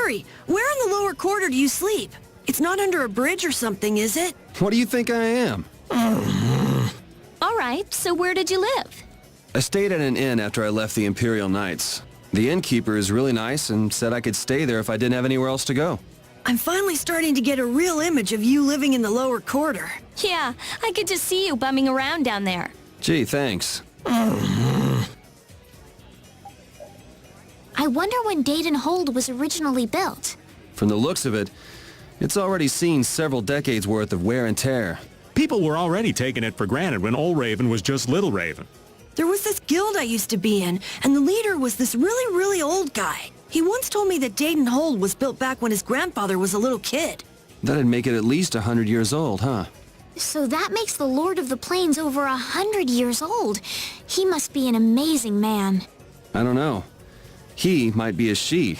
Yuri, where in the lower quarter do you sleep? It's not under a bridge or something, is it? What do you think I am? All right, so where did you live? I stayed at an inn after I left the Imperial Knights. The innkeeper is really nice and said I could stay there if I didn't have anywhere else to go. I'm finally starting to get a real image of you living in the lower quarter. Yeah, I could just see you bumming around down there. Gee, thanks. I wonder when Dayton Hold was originally built. From the looks of it, it's already seen several decades worth of wear and tear. People were already taking it for granted when Old Raven was just Little Raven. There was this guild I used to be in, and the leader was this really old guy. He once told me that Dayton Hold was built back when his grandfather was a little kid. That'd make it at least 100 years old, huh? So that makes the Lord of the Plains over 100 years old. He must be an amazing man. I don't know. He might be a she.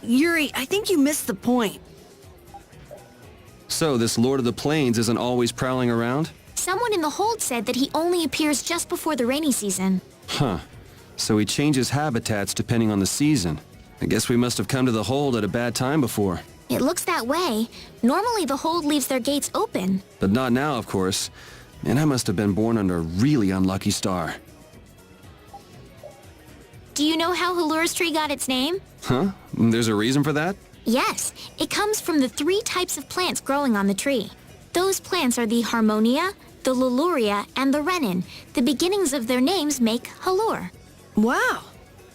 Yuri, I think you missed the point. So this Lord of the Plains isn't always prowling around? Someone in the hold said that he only appears just before the rainy season. Huh. So he changes habitats depending on the season. I guess we must have come to the hold at a bad time before. It looks that way. Normally the hold leaves their gates open. But not now, of course. And I must have been born under a really unlucky star. Do you know how Halura's tree got its name? Huh? There's a reason for that? Yes, it comes from the 3 types of plants growing on the tree. Those plants are the Harmonia, the Luluria, and the Renin. The beginnings of their names make Halure. Wow,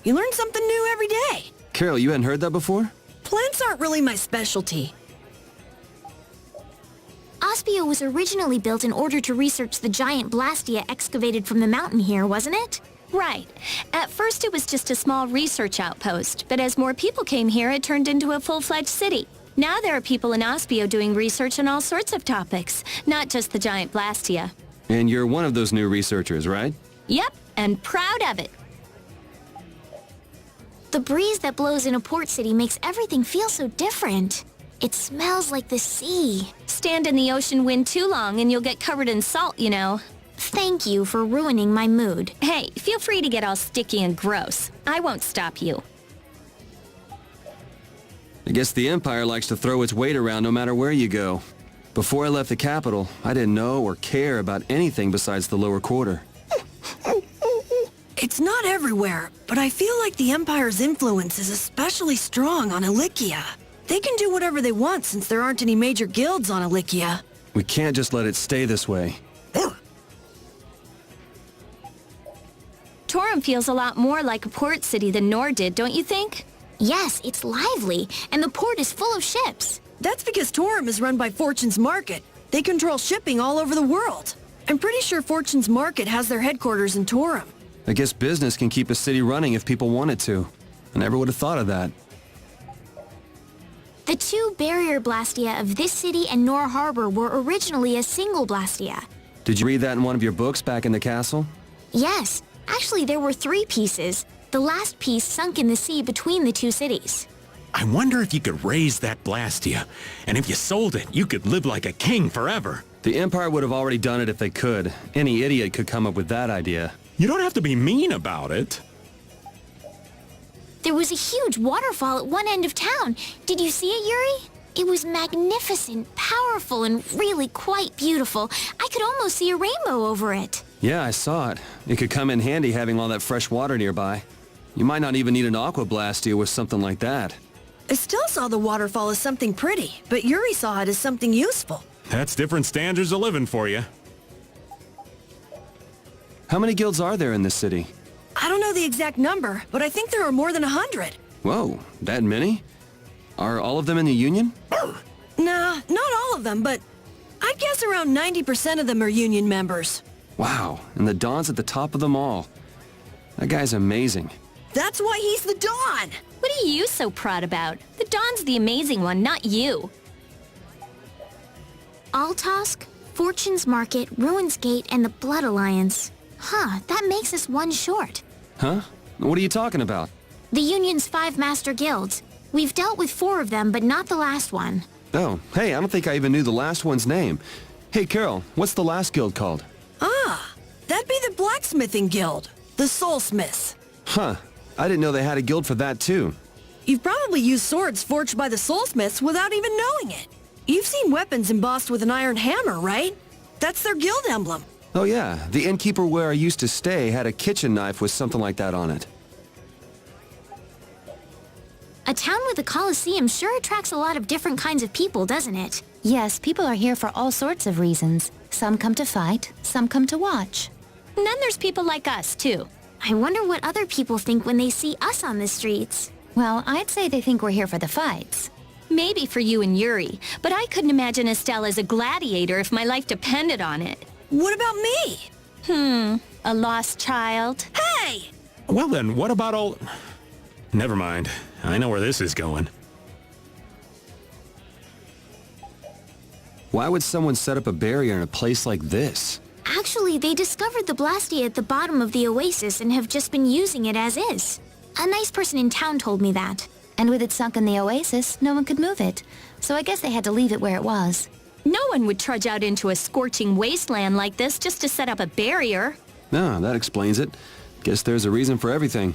you learn something new every day. Carol, you hadn't heard that before? Plants aren't really my specialty. Ospio was originally built in order to research the giant Blastia excavated from the mountain here, wasn't it? Right. At first it was just a small research outpost, but as more people came here, it turned into a full-fledged city. Now there are people in Ospio doing research on all sorts of topics, not just the giant Blastia. And you're one of those new researchers, right? Yep, and proud of it. The breeze that blows in a port city makes everything feel so different. It smells like the sea. Stand in the ocean wind too long and you'll get covered in salt, you know. Thank you for ruining my mood. Hey, feel free to get all sticky and gross. I won't stop you. I guess the Empire likes to throw its weight around no matter where you go. Before I left the capital, I didn't know or care about anything besides the lower quarter. It's not everywhere, but I feel like the Empire's influence is especially strong on Ilikia. They can do whatever they want since there aren't any major guilds on Ilikia. We can't just let it stay this way. Torum feels a lot more like a port city than Nor did, don't you think? Yes, it's lively, and the port is full of ships. That's because Torum is run by Fortune's Market. They control shipping all over the world. I'm pretty sure Fortune's Market has their headquarters in Torum. I guess business can keep a city running if people wanted to. I never would have thought of that. The 2 barrier Blastia of this city and Nor Harbor were originally a single Blastia. Did you read that in one of your books back in the castle? Yes, actually there were 3 pieces. The last piece sunk in the sea between the 2 cities. I wonder if you could raise that Blastia, and if you sold it, you could live like a king forever. The Empire would have already done it if they could. Any idiot could come up with that idea. You don't have to be mean about it. There was a huge waterfall at one end of town. Did you see it, Yuri? It was magnificent, powerful, and really quite beautiful. I could almost see a rainbow over it. Yeah, I saw it. It could come in handy having all that fresh water nearby. You might not even need an aqua blastia with something like that. Estelle saw the waterfall as something pretty, but Yuri saw it as something useful. That's different standards of living for you. How many guilds are there in this city? I don't know the exact number, but I think there are more than 100. Whoa, that many? Are all of them in the Union? Nah, not all of them, but I'd guess around 90% of them are Union members. Wow, and the Dawn's at the top of them all. That guy's amazing. That's why he's the Dawn! What are you so proud about? The Dawn's the amazing one, not you. Altosk, Fortune's Market, Ruin's Gate, and the Blood Alliance. Huh, that makes us one short. Huh? What are you talking about? The Union's 5 master guilds. We've dealt with 4 of them, but not the last one. Oh, hey, I don't think I even knew the last one's name. Hey, Carol, what's the last guild called? Ah, that'd be the Blacksmithing Guild, the Soulsmiths. Huh, I didn't know they had a guild for that too. You've probably used swords forged by the soulsmiths without even knowing it. You've seen weapons embossed with an iron hammer, right? That's their guild emblem. Oh yeah, the innkeeper where I used to stay had a kitchen knife with something like that on it. A town with a coliseum sure attracts a lot of different kinds of people, doesn't it? Yes, people are here for all sorts of reasons. Some come to fight, some come to watch. And then there's people like us, too. I wonder what other people think when they see us on the streets. Well, I'd say they think we're here for the fights. Maybe for you and Yuri, but I couldn't imagine Estelle as a gladiator if my life depended on it. What about me? A lost child. Hey! Well then, what about all... Never mind. I know where this is going. Why would someone set up a barrier in a place like this? Actually, they discovered the Blastia at the bottom of the oasis and have just been using it as is. A nice person in town told me that. And with it sunk in the oasis, no one could move it. So I guess they had to leave it where it was. No one would trudge out into a scorching wasteland like this just to set up a barrier. No, that explains it. Guess there's a reason for everything.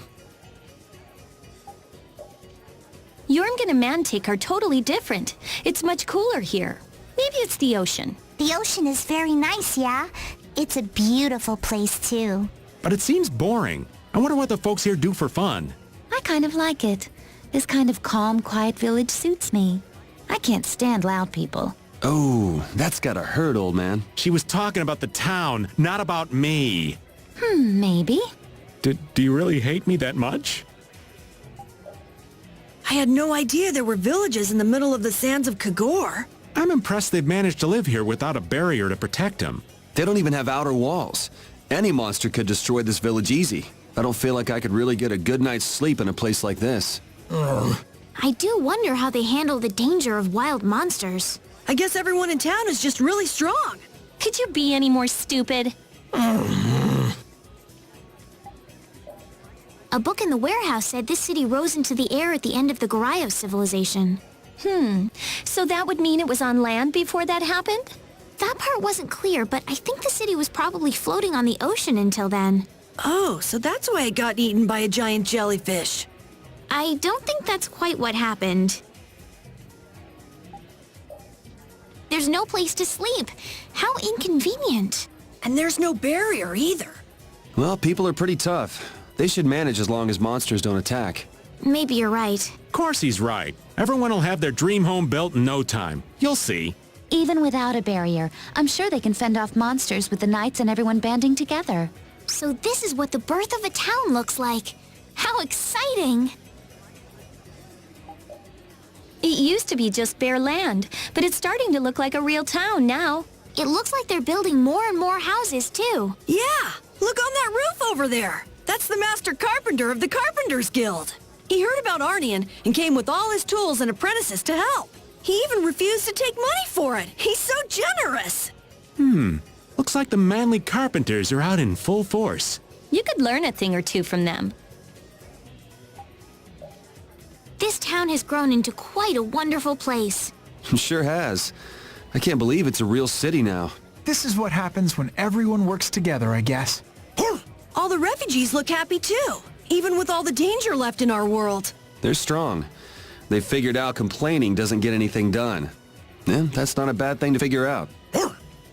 Jorgen and Mantic are totally different. It's much cooler here. Maybe it's the ocean. The ocean is very nice, yeah? It's a beautiful place, too. But it seems boring. I wonder what the folks here do for fun. I kind of like it. This kind of calm, quiet village suits me. I can't stand loud people. Oh, that's gotta hurt, old man. She was talking about the town, not about me. Maybe. Do you really hate me that much? I had no idea there were villages in the middle of the sands of Kagor. I'm impressed they've managed to live here without a barrier to protect them. They don't even have outer walls. Any monster could destroy this village easy. I don't feel like I could really get a good night's sleep in a place like this. I do wonder how they handle the danger of wild monsters. I guess everyone in town is just really strong. Could you be any more stupid? A book in the warehouse said this city rose into the air at the end of the Goryeo civilization. So that would mean it was on land before that happened? That part wasn't clear, but I think the city was probably floating on the ocean until then. Oh, so that's why it got eaten by a giant jellyfish. I don't think that's quite what happened. There's no place to sleep. How inconvenient. And there's no barrier either. Well, people are pretty tough. They should manage as long as monsters don't attack. Maybe you're right. Of course he's right. Everyone will have their dream home built in no time. You'll see. Even without a barrier, I'm sure they can fend off monsters with the knights and everyone banding together. So this is what the birth of a town looks like. How exciting! It used to be just bare land, but it's starting to look like a real town now. It looks like they're building more and more houses, too. Yeah, look on that roof over there. That's the master carpenter of the Carpenters Guild. He heard about Arnian and came with all his tools and apprentices to help. He even refused to take money for it. He's so generous. Looks like the manly carpenters are out in full force. You could learn a thing or two from them. This town has grown into quite a wonderful place. Sure has. I can't believe it's a real city now. This is what happens when everyone works together, I guess. All the refugees look happy too, even with all the danger left in our world. They're strong. They figured out complaining doesn't get anything done. Yeah, that's not a bad thing to figure out.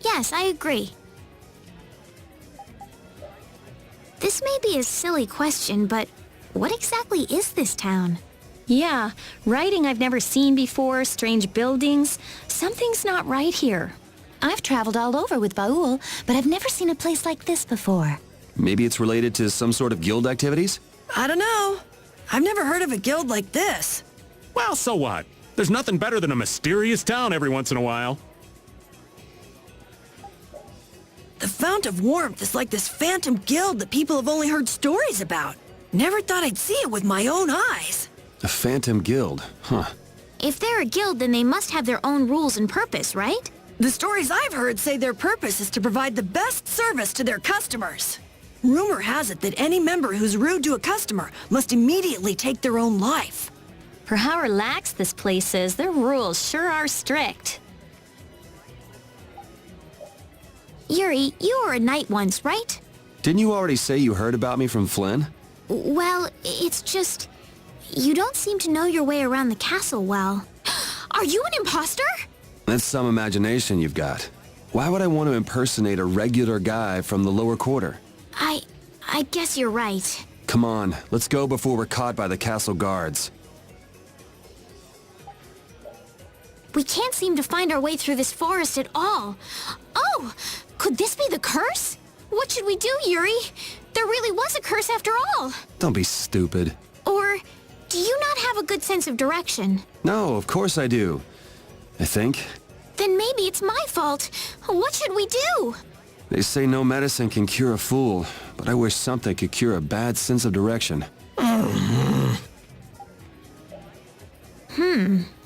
Yes, I agree. This may be a silly question, but what exactly is this town? Yeah, writing I've never seen before, strange buildings. Something's not right here. I've traveled all over with Baul, but I've never seen a place like this before. Maybe it's related to some sort of guild activities? I don't know. I've never heard of a guild like this. Well, so what? There's nothing better than a mysterious town every once in a while. The Fount of Warmth is like this phantom guild that people have only heard stories about. Never thought I'd see it with my own eyes. A phantom guild, huh? If they're a guild, then they must have their own rules and purpose, right? The stories I've heard say their purpose is to provide the best service to their customers. Rumor has it that any member who's rude to a customer must immediately take their own life. For how relaxed this place is, their rules sure are strict. Yuri, you were a knight once, right? Didn't you already say you heard about me from Flynn? Well, it's just... You don't seem to know your way around the castle well. Are you an imposter? That's some imagination you've got. Why would I want to impersonate a regular guy from the lower quarter? I guess you're right. Come on, let's go before we're caught by the castle guards. We can't seem to find our way through this forest at all. Oh, could this be the curse? What should we do, Yuri? There really was a curse after all. Don't be stupid. Or do you not have a good sense of direction? No, of course I do. I think. Then maybe it's my fault. What should we do? They say no medicine can cure a fool, but I wish something could cure a bad sense of direction.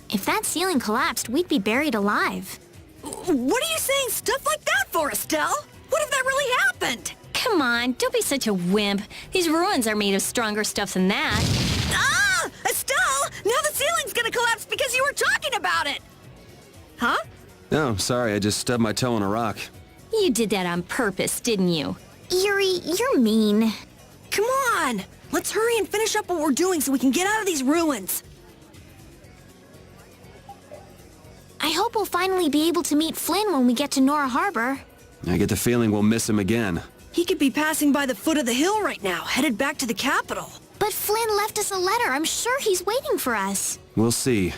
If that ceiling collapsed, we'd be buried alive. What are you saying stuff like that for, Estelle? What if that really happened? Come on, don't be such a wimp. These ruins are made of stronger stuff than that. Ah! Estelle! Now the ceiling's gonna collapse because you were talking about it! Huh? Oh, sorry, I just stubbed my toe on a rock. You did that on purpose, didn't you? Yuri, you're mean. Come on! Let's hurry and finish up what we're doing so we can get out of these ruins. I hope we'll finally be able to meet Flynn when we get to Nora Harbor. I get the feeling we'll miss him again. He could be passing by the foot of the hill right now, headed back to the capital. But Flynn left us a letter. I'm sure he's waiting for us. We'll see.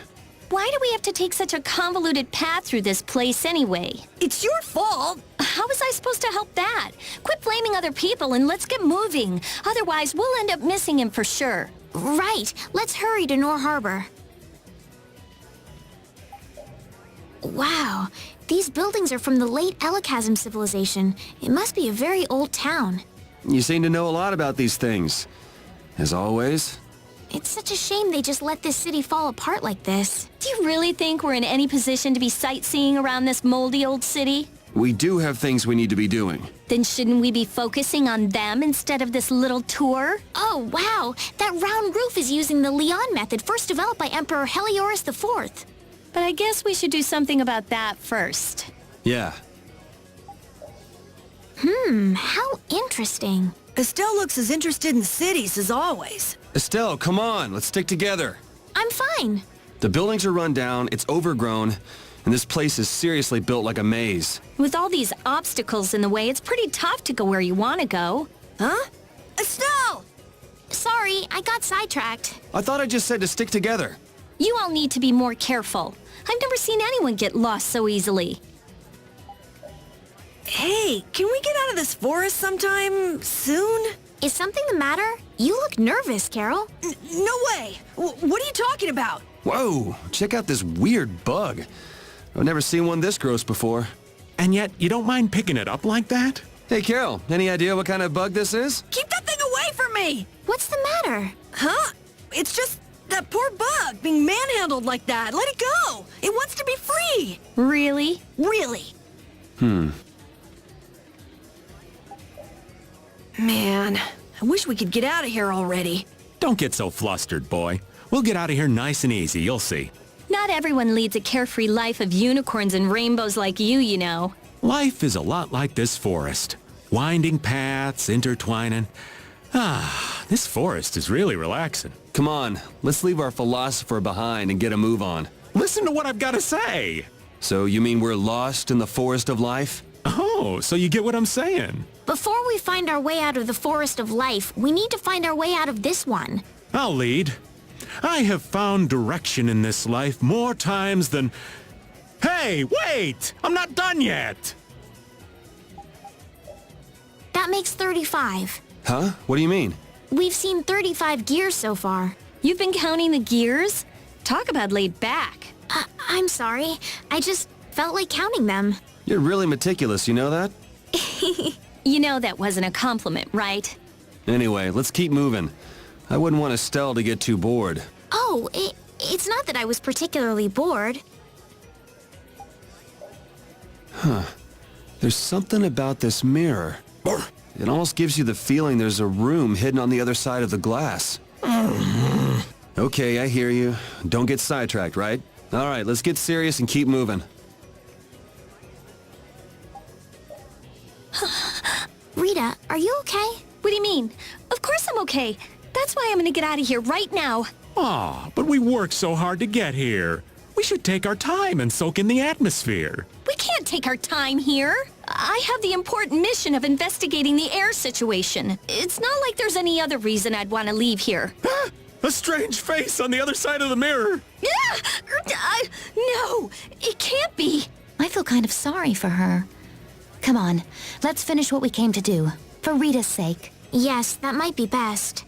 Why do we have to take such a convoluted path through this place anyway? It's your fault! How was I supposed to help that? Quit blaming other people and let's get moving. Otherwise, we'll end up missing him for sure. Right. Let's hurry to Nora Harbor. Wow. These buildings are from the late Elachasm civilization. It must be a very old town. You seem to know a lot about these things. As always. It's such a shame they just let this city fall apart like this. Do you really think we're in any position to be sightseeing around this moldy old city? We do have things we need to be doing. Then shouldn't we be focusing on them instead of this little tour? Oh, wow. That round roof is using the Leon method first developed by Emperor Heliodorus IV. But I guess we should do something about that first. Yeah. How interesting. Estelle looks as interested in cities as always. Estelle, come on, let's stick together. I'm fine. The buildings are run down, it's overgrown, and this place is seriously built like a maze. With all these obstacles in the way, it's pretty tough to go where you want to go. Huh? Estelle! Sorry, I got sidetracked. I thought I just said to stick together. You all need to be more careful. I've never seen anyone get lost so easily. Hey, can we get out of this forest sometime soon? Is something the matter? You look nervous, Carol. No way! What are you talking about? Whoa, check out this weird bug. I've never seen one this gross before. And yet, you don't mind picking it up like that? Hey, Carol, any idea what kind of bug this is? Keep that thing away from me! What's the matter? Huh? It's just that poor bug being manhandled like that. Let it go! It wants to be free! Really? Really. Man, I wish we could get out of here already. Don't get so flustered, boy. We'll get out of here nice and easy, you'll see. Not everyone leads a carefree life of unicorns and rainbows like you know. Life is a lot like this forest. Winding paths, intertwining. This forest is really relaxing. Come on, let's leave our philosopher behind and get a move on. Listen to what I've got to say. So you mean we're lost in the forest of life? Oh, so you get what I'm saying. Before we find our way out of the forest of life, we need to find our way out of this one. I'll lead. I have found direction in this life more times than... Hey, wait! I'm not done yet! That makes 35. Huh? What do you mean? We've seen 35 gears so far. You've been counting the gears? Talk about laid back. I'm sorry. I just felt like counting them. You're really meticulous, you know that? You know that wasn't a compliment, right? Anyway, let's keep moving. I wouldn't want Estelle to get too bored. Oh, it's not that I was particularly bored. There's something about this mirror. It almost gives you the feeling there's a room hidden on the other side of the glass. Okay, I hear you. Don't get sidetracked, right? All right, let's get serious and keep moving. Rita, are you okay? What do you mean? Of course I'm okay. That's why I'm gonna get out of here right now. Aw, but we worked so hard to get here. We should take our time and soak in the atmosphere. We can't take our time here. I have the important mission of investigating the air situation. It's not like there's any other reason I'd want to leave here. A strange face on the other side of the mirror. No, it can't be. I feel kind of sorry for her. Come on, let's finish what we came to do. For Rita's sake. Yes, that might be best.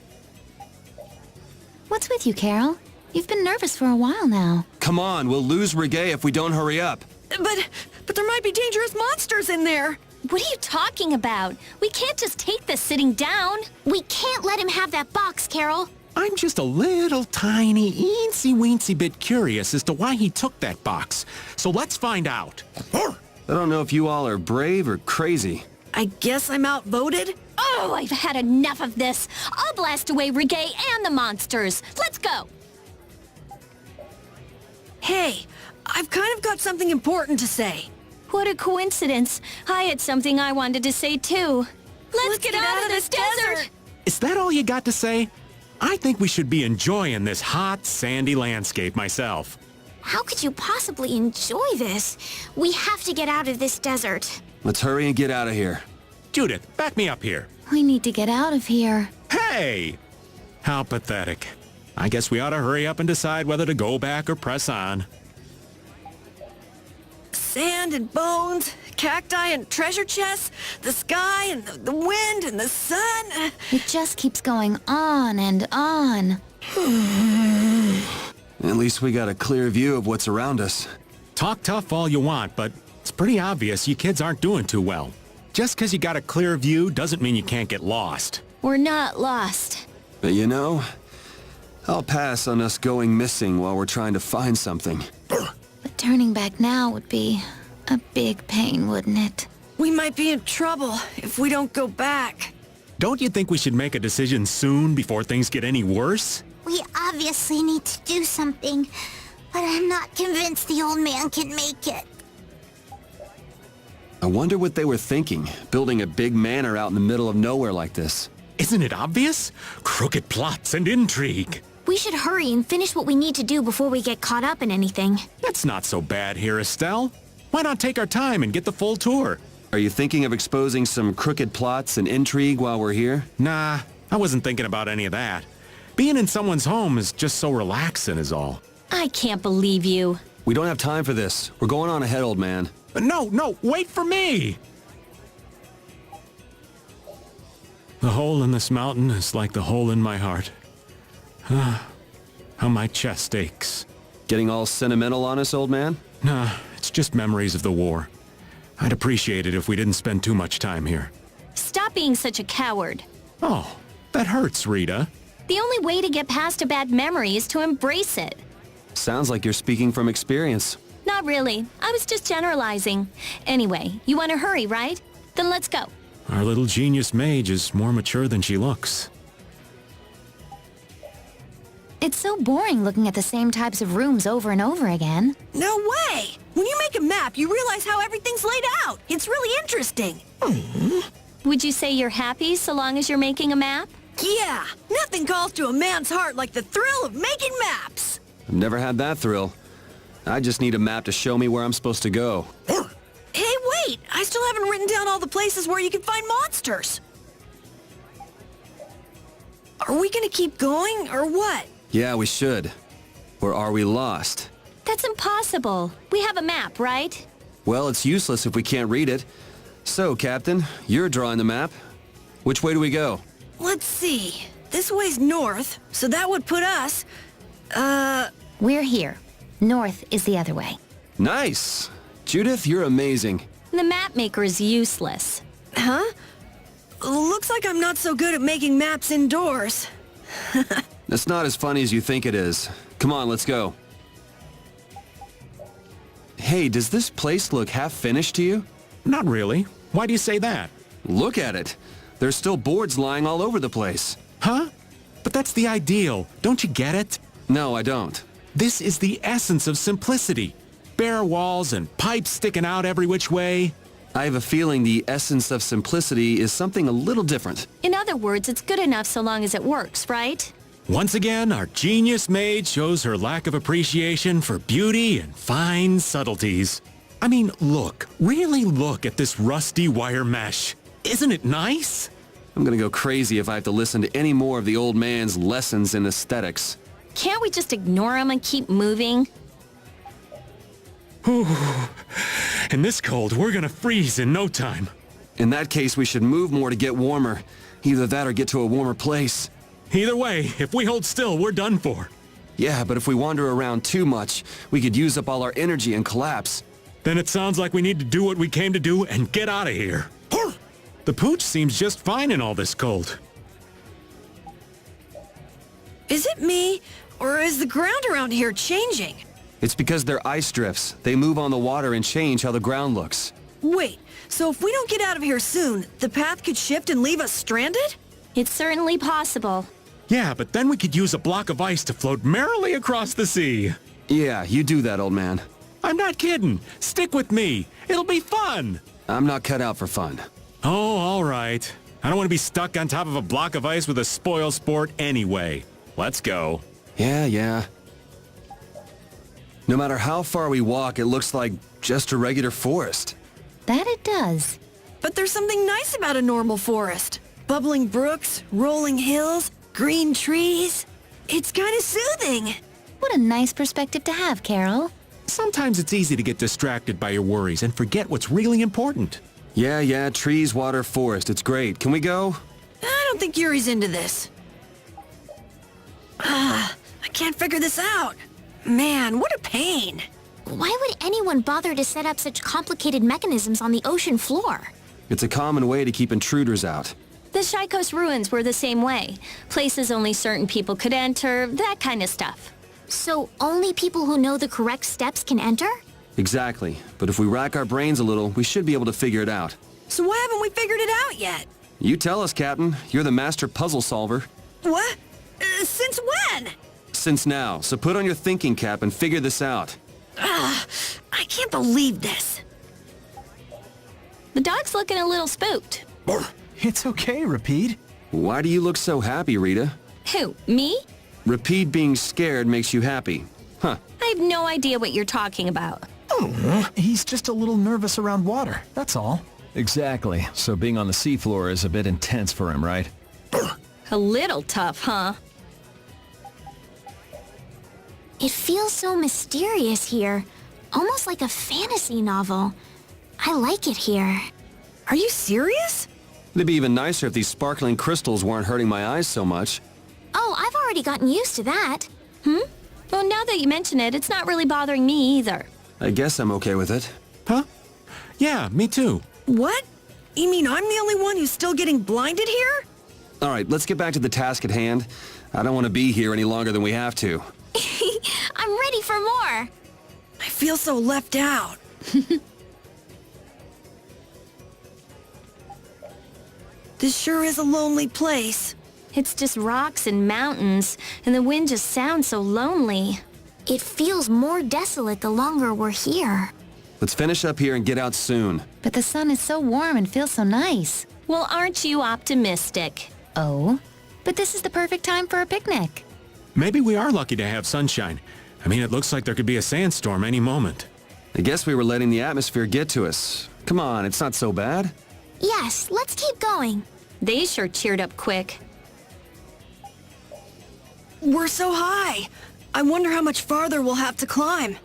What's with you, Carol? You've been nervous for a while now. Come on, we'll lose Reggae if we don't hurry up. But there might be dangerous monsters in there. What are you talking about? We can't just take this sitting down. We can't let him have that box, Carol. I'm just a little tiny, eensy-weensy bit curious as to why he took that box. So let's find out. I don't know if you all are brave or crazy. I guess I'm outvoted? Oh, I've had enough of this. I'll blast away Reggae and the monsters. Let's go. Hey, I've kind of got something important to say. What a coincidence. I had something I wanted to say too. Let's get out of this desert. Is that all you got to say? I think we should be enjoying this hot, sandy landscape myself. How could you possibly enjoy this? We have to get out of this desert. Let's hurry and get out of here. Judith, back me up here. We need to get out of here. Hey! How pathetic. I guess we ought to hurry up and decide whether to go back or press on. Sand and bones, cacti and treasure chests, the sky and the wind and the sun. It just keeps going on and on. At least we got a clear view of what's around us. Talk tough all you want, but it's pretty obvious you kids aren't doing too well. Just because you got a clear view doesn't mean you can't get lost. We're not lost. But you know, I'll pass on us going missing while we're trying to find something. But turning back now would be a big pain, wouldn't it? We might be in trouble if we don't go back. Don't you think we should make a decision soon before things get any worse? We obviously need to do something, but I'm not convinced the old man can make it. I wonder what they were thinking, building a big manor out in the middle of nowhere like this. Isn't it obvious? Crooked plots and intrigue. We should hurry and finish what we need to do before we get caught up in anything. That's not so bad here, Estelle. Why not take our time and get the full tour? Are you thinking of exposing some crooked plots and intrigue while we're here? Nah, I wasn't thinking about any of that. Being in someone's home is just so relaxing is all. I can't believe you. We don't have time for this. We're going on ahead, old man. No, wait for me! The hole in this mountain is like the hole in my heart. How my chest aches. Getting all sentimental on us, old man? Nah, it's just memories of the war. I'd appreciate it if we didn't spend too much time here. Stop being such a coward. Oh, that hurts, Rita. The only way to get past a bad memory is to embrace it. Sounds like you're speaking from experience. Not really. I was just generalizing. Anyway, you want to hurry, right? Then let's go. Our little genius mage is more mature than she looks. It's so boring looking at the same types of rooms over and over again. No way! When you make a map, you realize how everything's laid out. It's really interesting. Would you say you're happy so long as you're making a map? Yeah, nothing calls to a man's heart like the thrill of making maps. I've never had that thrill. I just need a map to show me where I'm supposed to go. Hey, wait! I still haven't written down all the places where you can find monsters. Are we gonna keep going, or what? Yeah, we should. Or are we lost? That's impossible. We have a map, right? Well, it's useless if we can't read it. So, Captain, you're drawing the map. Which way do we go? Let's see. This way's north, so that would put us... We're here. North is the other way. Nice! Judith, you're amazing. The map maker is useless. Huh? Looks like I'm not so good at making maps indoors. That's not as funny as you think it is. Come on, let's go. Hey, does this place look half-finished to you? Not really. Why do you say that? Look at it. There's still boards lying all over the place. Huh? But that's the ideal. Don't you get it? No, I don't. This is the essence of simplicity. Bare walls and pipes sticking out every which way. I have a feeling the essence of simplicity is something a little different. In other words, it's good enough so long as it works, right? Once again, our genius maid shows her lack of appreciation for beauty and fine subtleties. I mean, look, really look at this rusty wire mesh. Isn't it nice? I'm gonna go crazy if I have to listen to any more of the old man's lessons in aesthetics. Can't we just ignore him and keep moving? In this cold, we're gonna freeze in no time. In that case, we should move more to get warmer. Either that or get to a warmer place. Either way, if we hold still, we're done for. Yeah, but if we wander around too much, we could use up all our energy and collapse. Then it sounds like we need to do what we came to do and get out of here. The pooch seems just fine in all this cold. Is it me, or is the ground around here changing? It's because they're ice drifts. They move on the water and change how the ground looks. Wait, so if we don't get out of here soon, the path could shift and leave us stranded? It's certainly possible. Yeah, but then we could use a block of ice to float merrily across the sea. Yeah, you do that, old man. I'm not kidding. Stick with me. It'll be fun. I'm not cut out for fun. Oh, all right. I don't want to be stuck on top of a block of ice with a spoil sport anyway. Let's go. Yeah. No matter how far we walk, it looks like just a regular forest. That it does. But there's something nice about a normal forest. Bubbling brooks, rolling hills, green trees. It's kind of soothing. What a nice perspective to have, Carol. Sometimes it's easy to get distracted by your worries and forget what's really important. Yeah, trees, water, forest. It's great. Can we go? I don't think Yuri's into this. I can't figure this out. Man, what a pain. Why would anyone bother to set up such complicated mechanisms on the ocean floor? It's a common way to keep intruders out. The Shaikos ruins were the same way. Places only certain people could enter, that kind of stuff. So only people who know the correct steps can enter? Exactly. But if we rack our brains a little, we should be able to figure it out. So why haven't we figured it out yet? You tell us, Captain. You're the master puzzle solver. What? Since when? Since now. So put on your thinking cap and figure this out. I can't believe this. The dog's looking a little spooked. It's okay, Rapide. Why do you look so happy, Rita? Who, me? Rapide being scared makes you happy. Huh. I have no idea what you're talking about. He's just a little nervous around water, that's all. Exactly. So being on the seafloor is a bit intense for him, right? A little tough, huh? It feels so mysterious here. Almost like a fantasy novel. I like it here. Are you serious? It'd be even nicer if these sparkling crystals weren't hurting my eyes so much. Oh, I've already gotten used to that. Well, now that you mention it, it's not really bothering me either. I guess I'm okay with it. Huh? Yeah, me too. What? You mean I'm the only one who's still getting blinded here? All right, let's get back to the task at hand. I don't want to be here any longer than we have to. I'm ready for more. I feel so left out. This sure is a lonely place. It's just rocks and mountains, and the wind just sounds so lonely. It feels more desolate the longer we're here. Let's finish up here and get out soon. But the sun is so warm and feels so nice. Well, aren't you optimistic? Oh? But this is the perfect time for a picnic. Maybe we are lucky to have sunshine. I mean, it looks like there could be a sandstorm any moment. I guess we were letting the atmosphere get to us. Come on, it's not so bad. Yes, let's keep going. They sure cheered up quick. We're so high. I wonder how much farther we'll have to climb.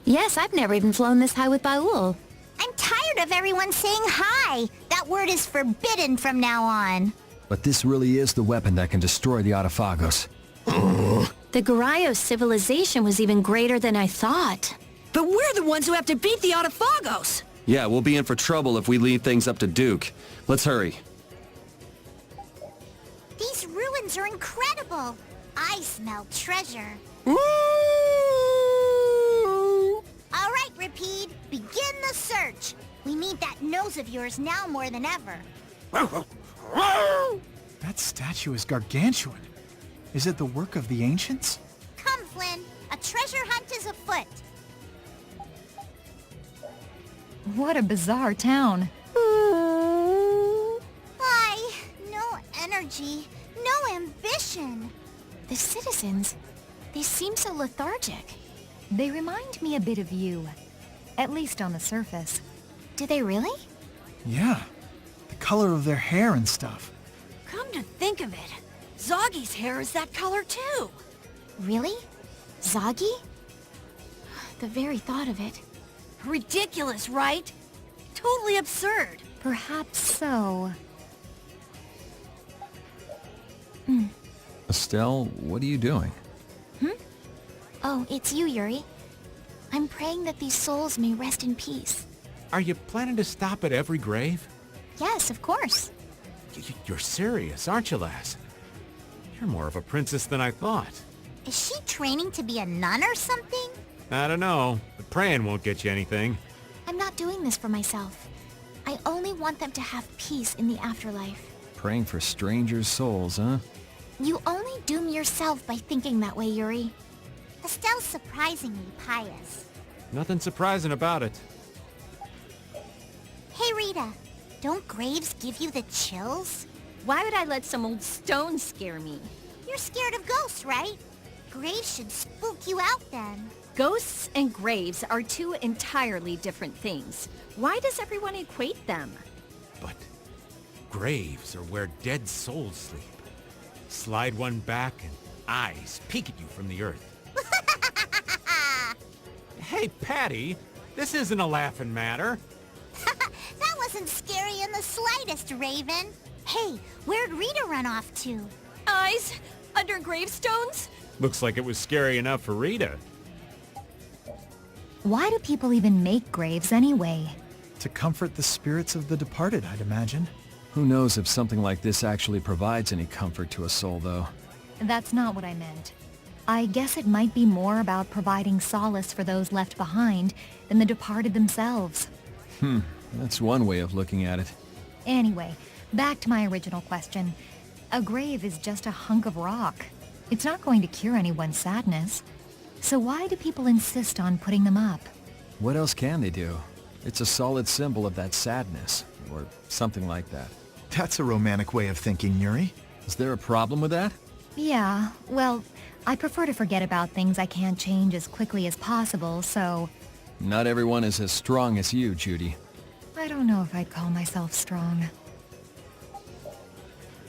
Yes, I've never even flown this high with Baul. I'm tired of everyone saying hi. That word is forbidden from now on. But this really is the weapon that can destroy the Autophagos. The Garayos civilization was even greater than I thought. But we're the ones who have to beat the Autophagos. Yeah, we'll be in for trouble if we leave things up to Duke. Let's hurry. These ruins are incredible. I smell treasure. Woo! All right, Rapide, begin the search. We need that nose of yours now more than ever. That statue is gargantuan. Is it the work of the ancients? Come, Flynn. A treasure hunt is afoot. What a bizarre town. Why? No energy. No ambition. The citizens. They seem so lethargic. They remind me a bit of you. At least on the surface. Do they really? Yeah. The color of their hair and stuff. Come to think of it, Zoggy's hair is that color too. Really? Zoggy? The very thought of it. Ridiculous, right? Totally absurd. Perhaps so. Estelle, what are you doing? Oh, it's you, Yuri. I'm praying that these souls may rest in peace. Are you planning to stop at every grave? Yes, of course. You're serious, aren't you, lass? You're more of a princess than I thought. Is she training to be a nun or something? I don't know, but praying won't get you anything. I'm not doing this for myself. I only want them to have peace in the afterlife. Praying for strangers' souls, huh? You only doom yourself by thinking that way, Yuri. Estelle's surprisingly pious. Nothing surprising about it. Hey, Rita, don't graves give you the chills? Why would I let some old stone scare me? You're scared of ghosts, right? Graves should spook you out then. Ghosts and graves are two entirely different things. Why does everyone equate them? But graves are where dead souls sleep. Slide one back and eyes peek at you from the earth. Hey, Patty, this isn't a laughing matter. That wasn't scary in the slightest, Raven. Hey, where'd Rita run off to? Eyes under gravestones? Looks like it was scary enough for Rita. Why do people even make graves anyway? To comfort the spirits of the departed, I'd imagine. Who knows if something like this actually provides any comfort to a soul, though. That's not what I meant. I guess it might be more about providing solace for those left behind than the departed themselves. That's one way of looking at it. Anyway, back to my original question. A grave is just a hunk of rock. It's not going to cure anyone's sadness. So why do people insist on putting them up? What else can they do? It's a solid symbol of that sadness, or something like that. That's a romantic way of thinking, Yuri. Is there a problem with that? Yeah, well, I prefer to forget about things I can't change as quickly as possible, so... Not everyone is as strong as you, Judy. I don't know if I'd call myself strong.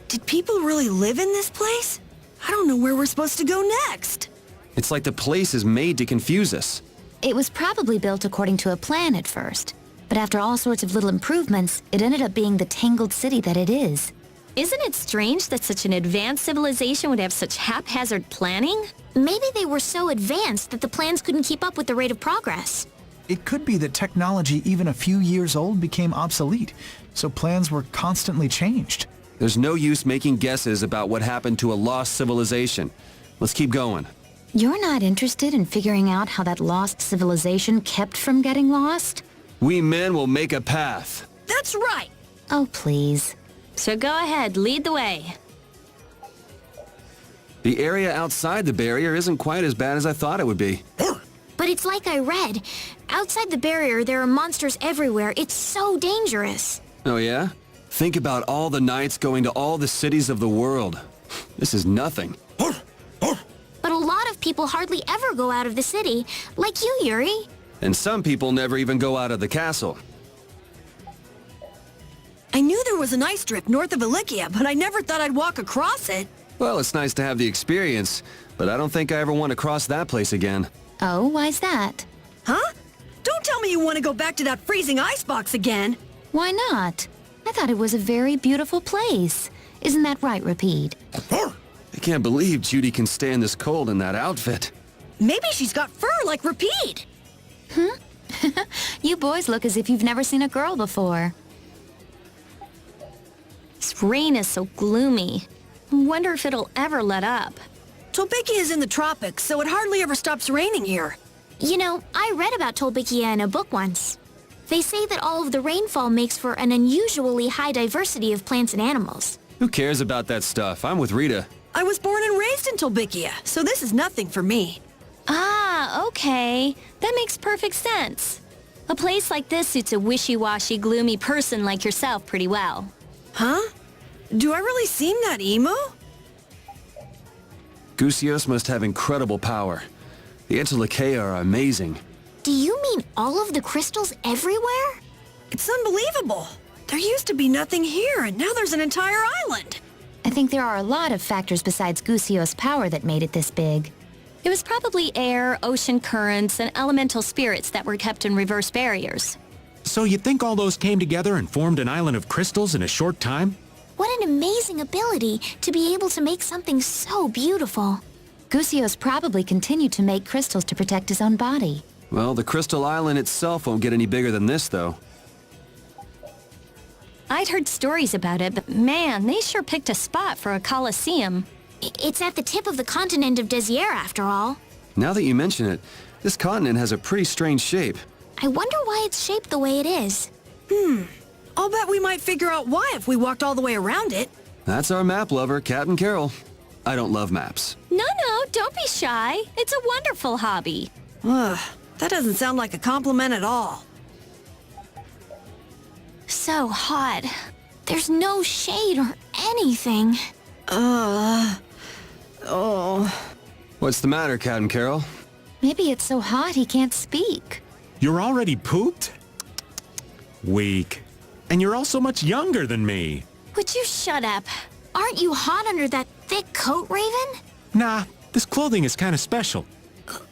Did people really live in this place? I don't know where we're supposed to go next. It's like the place is made to confuse us. It was probably built according to a plan at first, but after all sorts of little improvements, it ended up being the tangled city that it is. Isn't it strange that such an advanced civilization would have such haphazard planning? Maybe they were so advanced that the plans couldn't keep up with the rate of progress. It could be that technology even a few years old became obsolete, so plans were constantly changed. There's no use making guesses about what happened to a lost civilization. Let's keep going. You're not interested in figuring out how that lost civilization kept from getting lost? We men will make a path. That's right. Oh, please. So go ahead, lead the way. The area outside the barrier isn't quite as bad as I thought it would be. But it's like I read. Outside the barrier, there are monsters everywhere. It's so dangerous. Oh yeah? Think about all the knights going to all the cities of the world. This is nothing. But a lot of people hardly ever go out of the city, like you, Yuri. And some people never even go out of the castle. I knew there was an ice strip north of Ilikia, but I never thought I'd walk across it. Well, it's nice to have the experience, but I don't think I ever want to cross that place again. Oh, why's that? Huh? Don't tell me you want to go back to that freezing icebox again. Why not? I thought it was a very beautiful place. Isn't that right, Rapide? I can't believe Judy can stand this cold in that outfit. Maybe she's got fur like Rapide. You boys look as if you've never seen a girl before. This rain is so gloomy. I wonder if it'll ever let up. Tolbikia is in the tropics, so it hardly ever stops raining here. You know, I read about Tolbikia in a book once. They say that all of the rainfall makes for an unusually high diversity of plants and animals. Who cares about that stuff? I'm with Rita. I was born and raised in Tolbikia, so this is nothing for me. Ah, okay. That makes perfect sense. A place like this suits a wishy-washy, gloomy person like yourself pretty well. Huh? Do I really seem that emo? Gusios must have incredible power. The Entelechea are amazing. Do you mean all of the crystals everywhere? It's unbelievable. There used to be nothing here, and now there's an entire island. I think there are a lot of factors besides Gusio's power that made it this big. It was probably air, ocean currents, and elemental spirits that were kept in reverse barriers. So you think all those came together and formed an island of crystals in a short time? What an amazing ability to be able to make something so beautiful. Gusio's probably continued to make crystals to protect his own body. Well, the Crystal Island itself won't get any bigger than this, though. I'd heard stories about it, but man, they sure picked a spot for a coliseum. It's at the tip of the continent of Desier, after all. Now that you mention it, this continent has a pretty strange shape. I wonder why it's shaped the way it is. I'll bet we might figure out why if we walked all the way around it. That's our map lover, Captain Carroll. I don't love maps. No, don't be shy. It's a wonderful hobby. Ugh, that doesn't sound like a compliment at all. So hot. There's no shade or anything. Oh. What's the matter, Captain Carroll? Maybe it's so hot he can't speak. You're already pooped? Weak. And you're also much younger than me. Would you shut up? Aren't you hot under that thick coat, Raven? Nah, this clothing is kind of special.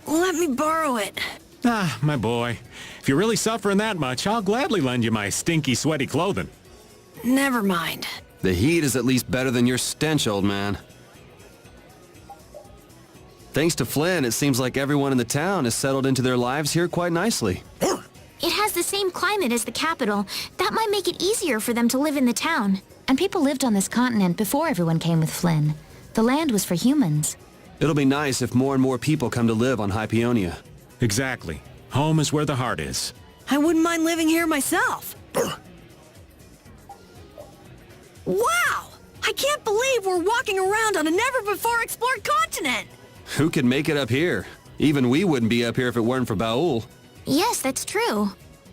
Let me borrow it. Ah, my boy. If you're really suffering that much, I'll gladly lend you my stinky, sweaty clothing. Never mind. The heat is at least better than your stench, old man. Thanks to Flynn, it seems like everyone in the town has settled into their lives here quite nicely. It has the same climate as the capital. That might make it easier for them to live in the town. And people lived on this continent before everyone came with Flynn. The land was for humans. It'll be nice if more and more people come to live on Hypeonia. Exactly. Home is where the heart is. I wouldn't mind living here myself. Wow! I can't believe we're walking around on a never-before-explored continent! Who could make it up here? Even we wouldn't be up here if it weren't for Baul. Yes, that's true.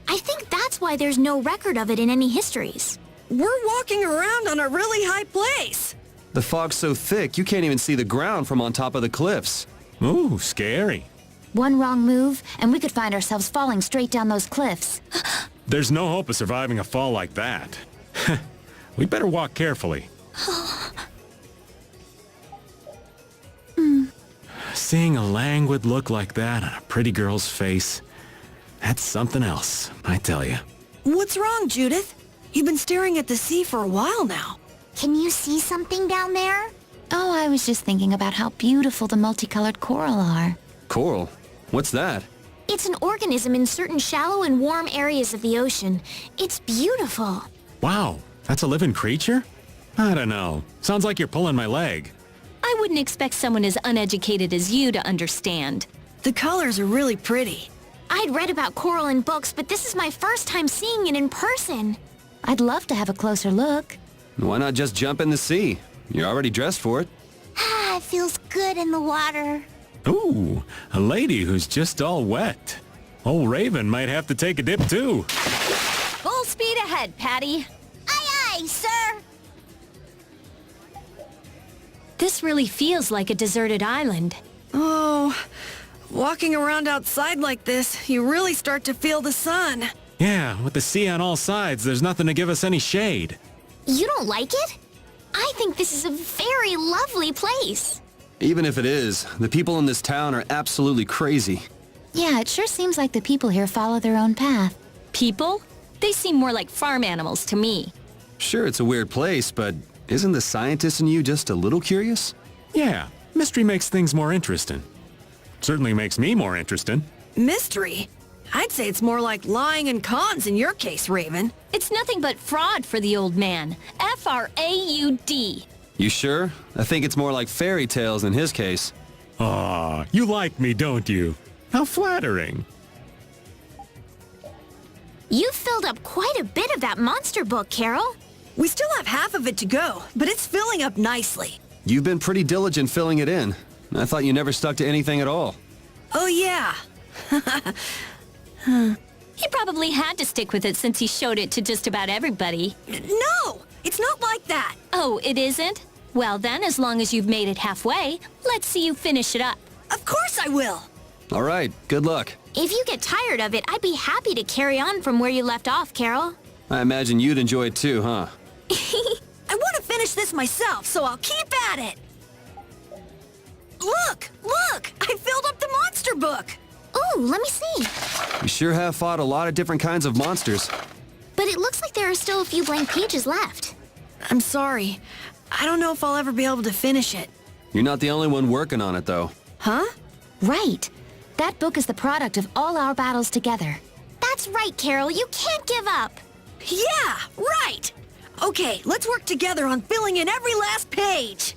I think that's why there's no record of it in any histories. We're walking around on a really high place. The fog's so thick you can't even see the ground from on top of the cliffs. Ooh, scary. One wrong move, and we could find ourselves falling straight down those cliffs. There's no hope of surviving a fall like that. We'd better walk carefully. Seeing a languid look like that on a pretty girl's face, that's something else, I tell you. What's wrong, Judith? You've been staring at the sea for a while now. Can you see something down there? Oh, I was just thinking about how beautiful the multicolored coral are. Coral? What's that? It's an organism in certain shallow and warm areas of the ocean. It's beautiful. Wow, that's a living creature? I don't know. Sounds like you're pulling my leg. I wouldn't expect someone as uneducated as you to understand. The colors are really pretty. I'd read about coral in books, but this is my first time seeing it in person. I'd love to have a closer look. Why not just jump in the sea? You're already dressed for it. Ah, it feels good in the water. Ooh, a lady who's just all wet. Old Raven might have to take a dip too. Full speed ahead, Patty. Aye, aye, sir. This really feels like a deserted island. Oh, walking around outside like this, you really start to feel the sun. Yeah, with the sea on all sides, there's nothing to give us any shade. You don't like it? I think this is a very lovely place. Even if it is, the people in this town are absolutely crazy. Yeah, it sure seems like the people here follow their own path. People? They seem more like farm animals to me. Sure, it's a weird place, but isn't the scientist in you just a little curious? Yeah, mystery makes things more interesting. Certainly makes me more interesting. Mystery? I'd say it's more like lying and cons in your case, Raven. It's nothing but fraud for the old man. F-R-A-U-D. You sure? I think it's more like fairy tales in his case. Aw, you like me, don't you? How flattering. You've filled up quite a bit of that monster book, Carol. We still have half of it to go, but it's filling up nicely. You've been pretty diligent filling it in. I thought you never stuck to anything at all. Oh, yeah. He probably had to stick with it since he showed it to just about everybody. No, it's not like that. Oh, it isn't? Well then, as long as you've made it halfway, let's see you finish it up. Of course I will. All right, good luck. If you get tired of it, I'd be happy to carry on from where you left off, Carol. I imagine you'd enjoy it too, huh? I want to finish this myself, so I'll keep at it. Look! Look! I filled up the monster book! Ooh, let me see. You sure have fought a lot of different kinds of monsters. But it looks like there are still a few blank pages left. I'm sorry. I don't know if I'll ever be able to finish it. You're not the only one working on it, though. Huh? Right. That book is the product of all our battles together. That's right, Carol. You can't give up. Yeah, right! Okay, let's work together on filling in every last page.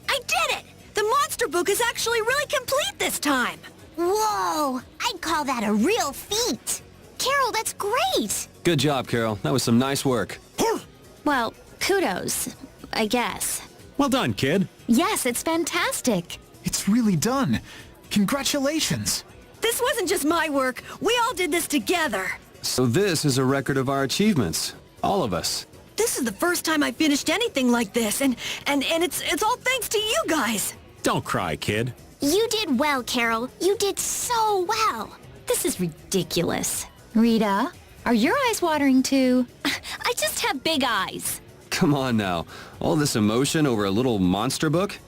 I did it! The monster book is actually really complete this time. Whoa! I'd call that a real feat. Carol, that's great. Good job, Carol. That was some nice work. Well, kudos, I guess. Well done, kid. Yes, it's fantastic. It's really done. Congratulations. This wasn't just my work. We all did this together. So this is a record of our achievements. All of us. This is the first time I finished anything like this, and it's all thanks to you guys. Don't cry, kid. You did well, Carol. You did so well. This is ridiculous. Rita, are your eyes watering too? I just have big eyes. Come on now. All this emotion over a little monster book?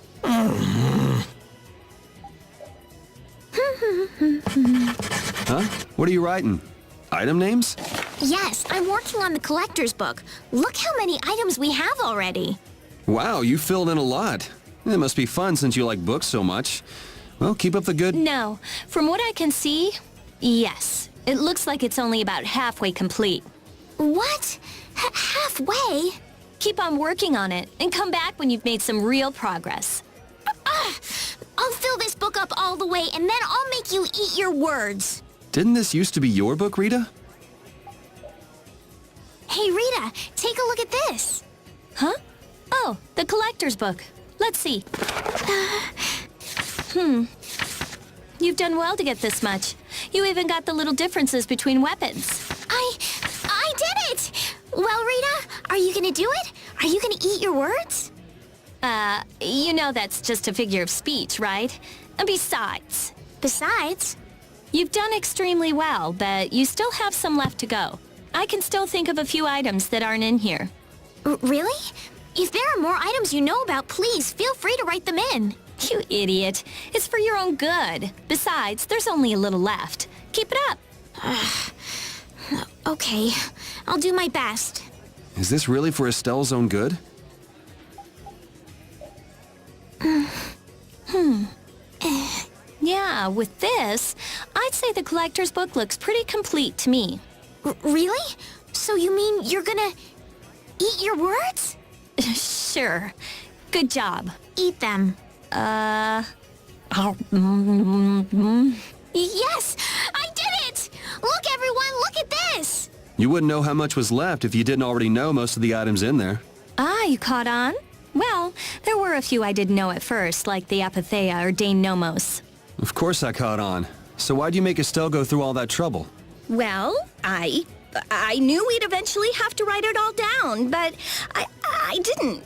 Huh? What are you writing? Item names? Yes, I'm working on the collector's book. Look how many items we have already. Wow, you filled in a lot. It must be fun since you like books so much. Well, keep up the good... No, from what I can see, yes. It looks like it's only about halfway complete. What? Halfway? Keep on working on it, and come back when you've made some real progress. I'll fill this book up all the way, and then I'll make you eat your words. Didn't this used to be your book, Rita? Hey, Rita, take a look at this. Huh? Oh, the collector's book. Let's see. You've done well to get this much. You even got the little differences between weapons. I did it! Well, Rita, are you gonna do it? Are you gonna eat your words? You know that's just a figure of speech, right? And besides, Besides, you've done extremely well, but you still have some left to go. I can still think of a few items that aren't in here. Really? If there are more items you know about, please feel free to write them in. You idiot. It's for your own good. Besides, there's only a little left. Keep it up. Okay, I'll do my best. Is this really for Estelle's own good? Yeah, with this, I'd say the collector's book looks pretty complete to me. Really? So you mean you're gonna eat your words? Sure. Good job. Eat them. Oh, Yes! I did it! Look, everyone, look at this! You wouldn't know how much was left if you didn't already know most of the items in there. Ah, you caught on? Well, there were a few I didn't know at first, like the Apatheia or Dane Nomos. Of course I caught on. So why'd you make Estelle go through all that trouble? Well, I knew we'd eventually have to write it all down, but I didn't,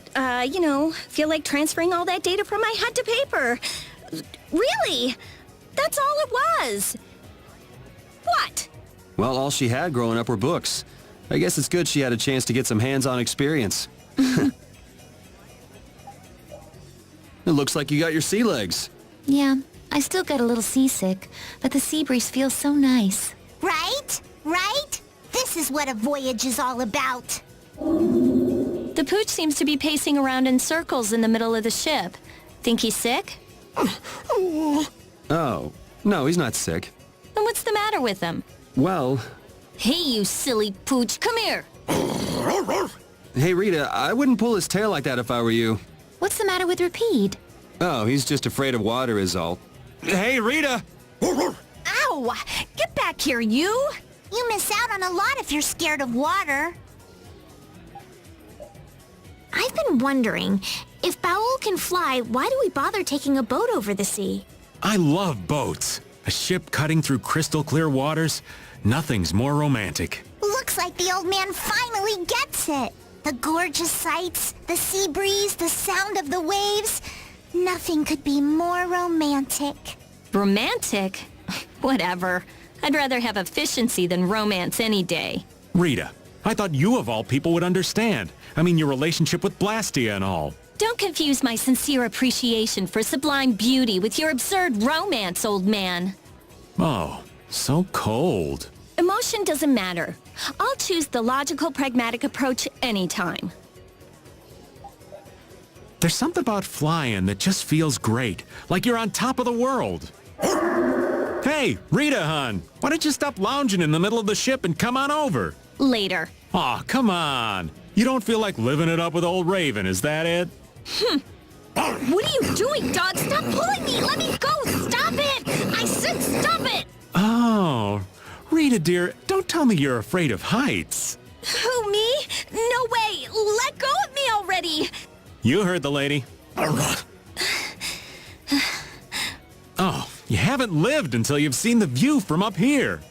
feel like transferring all that data from my head to paper. Really? That's all it was. What? Well, all she had growing up were books. I guess it's good she had a chance to get some hands-on experience. It looks like you got your sea legs. Yeah, I still get a little seasick, but the sea breeze feels so nice. Right? Right? This is what a voyage is all about. The pooch seems to be pacing around in circles in the middle of the ship. Think he's sick? Oh, no, he's not sick. Then what's the matter with him? Well, Hey, you silly pooch, come here. hey Rita, I wouldn't pull his tail like that if I were you. What's the matter with Rapide? Oh, he's just afraid of water is all. Hey, Rita! Ow! Get back here, you! You miss out on a lot if you're scared of water. I've been wondering, if Bowel can fly, why do we bother taking a boat over the sea? I love boats. A ship cutting through crystal clear waters. Nothing's more romantic. Looks like the old man finally gets it. The gorgeous sights, the sea breeze, the sound of the waves. Nothing could be more romantic. Romantic? Whatever. I'd rather have efficiency than romance any day. Rita, I thought you of all people would understand. I mean, your relationship with Blastia and all. Don't confuse my sincere appreciation for sublime beauty with your absurd romance, old man. Oh, so cold. Emotion doesn't matter. I'll choose the logical, pragmatic approach anytime. There's something about flying that just feels great, like you're on top of the world. Hey, Rita, hon, why don't you stop lounging in the middle of the ship and come on over? Later. Aw, come on. You don't feel like living it up with old Raven, is that it? What are you doing, dog? Stop pulling me! Let me go! Stop it! I said stop it! Oh, Rita, dear, don't tell me you're afraid of heights. Who, me? No way! Let go of me already! You heard the lady. Oh, you haven't lived until you've seen the view from up here.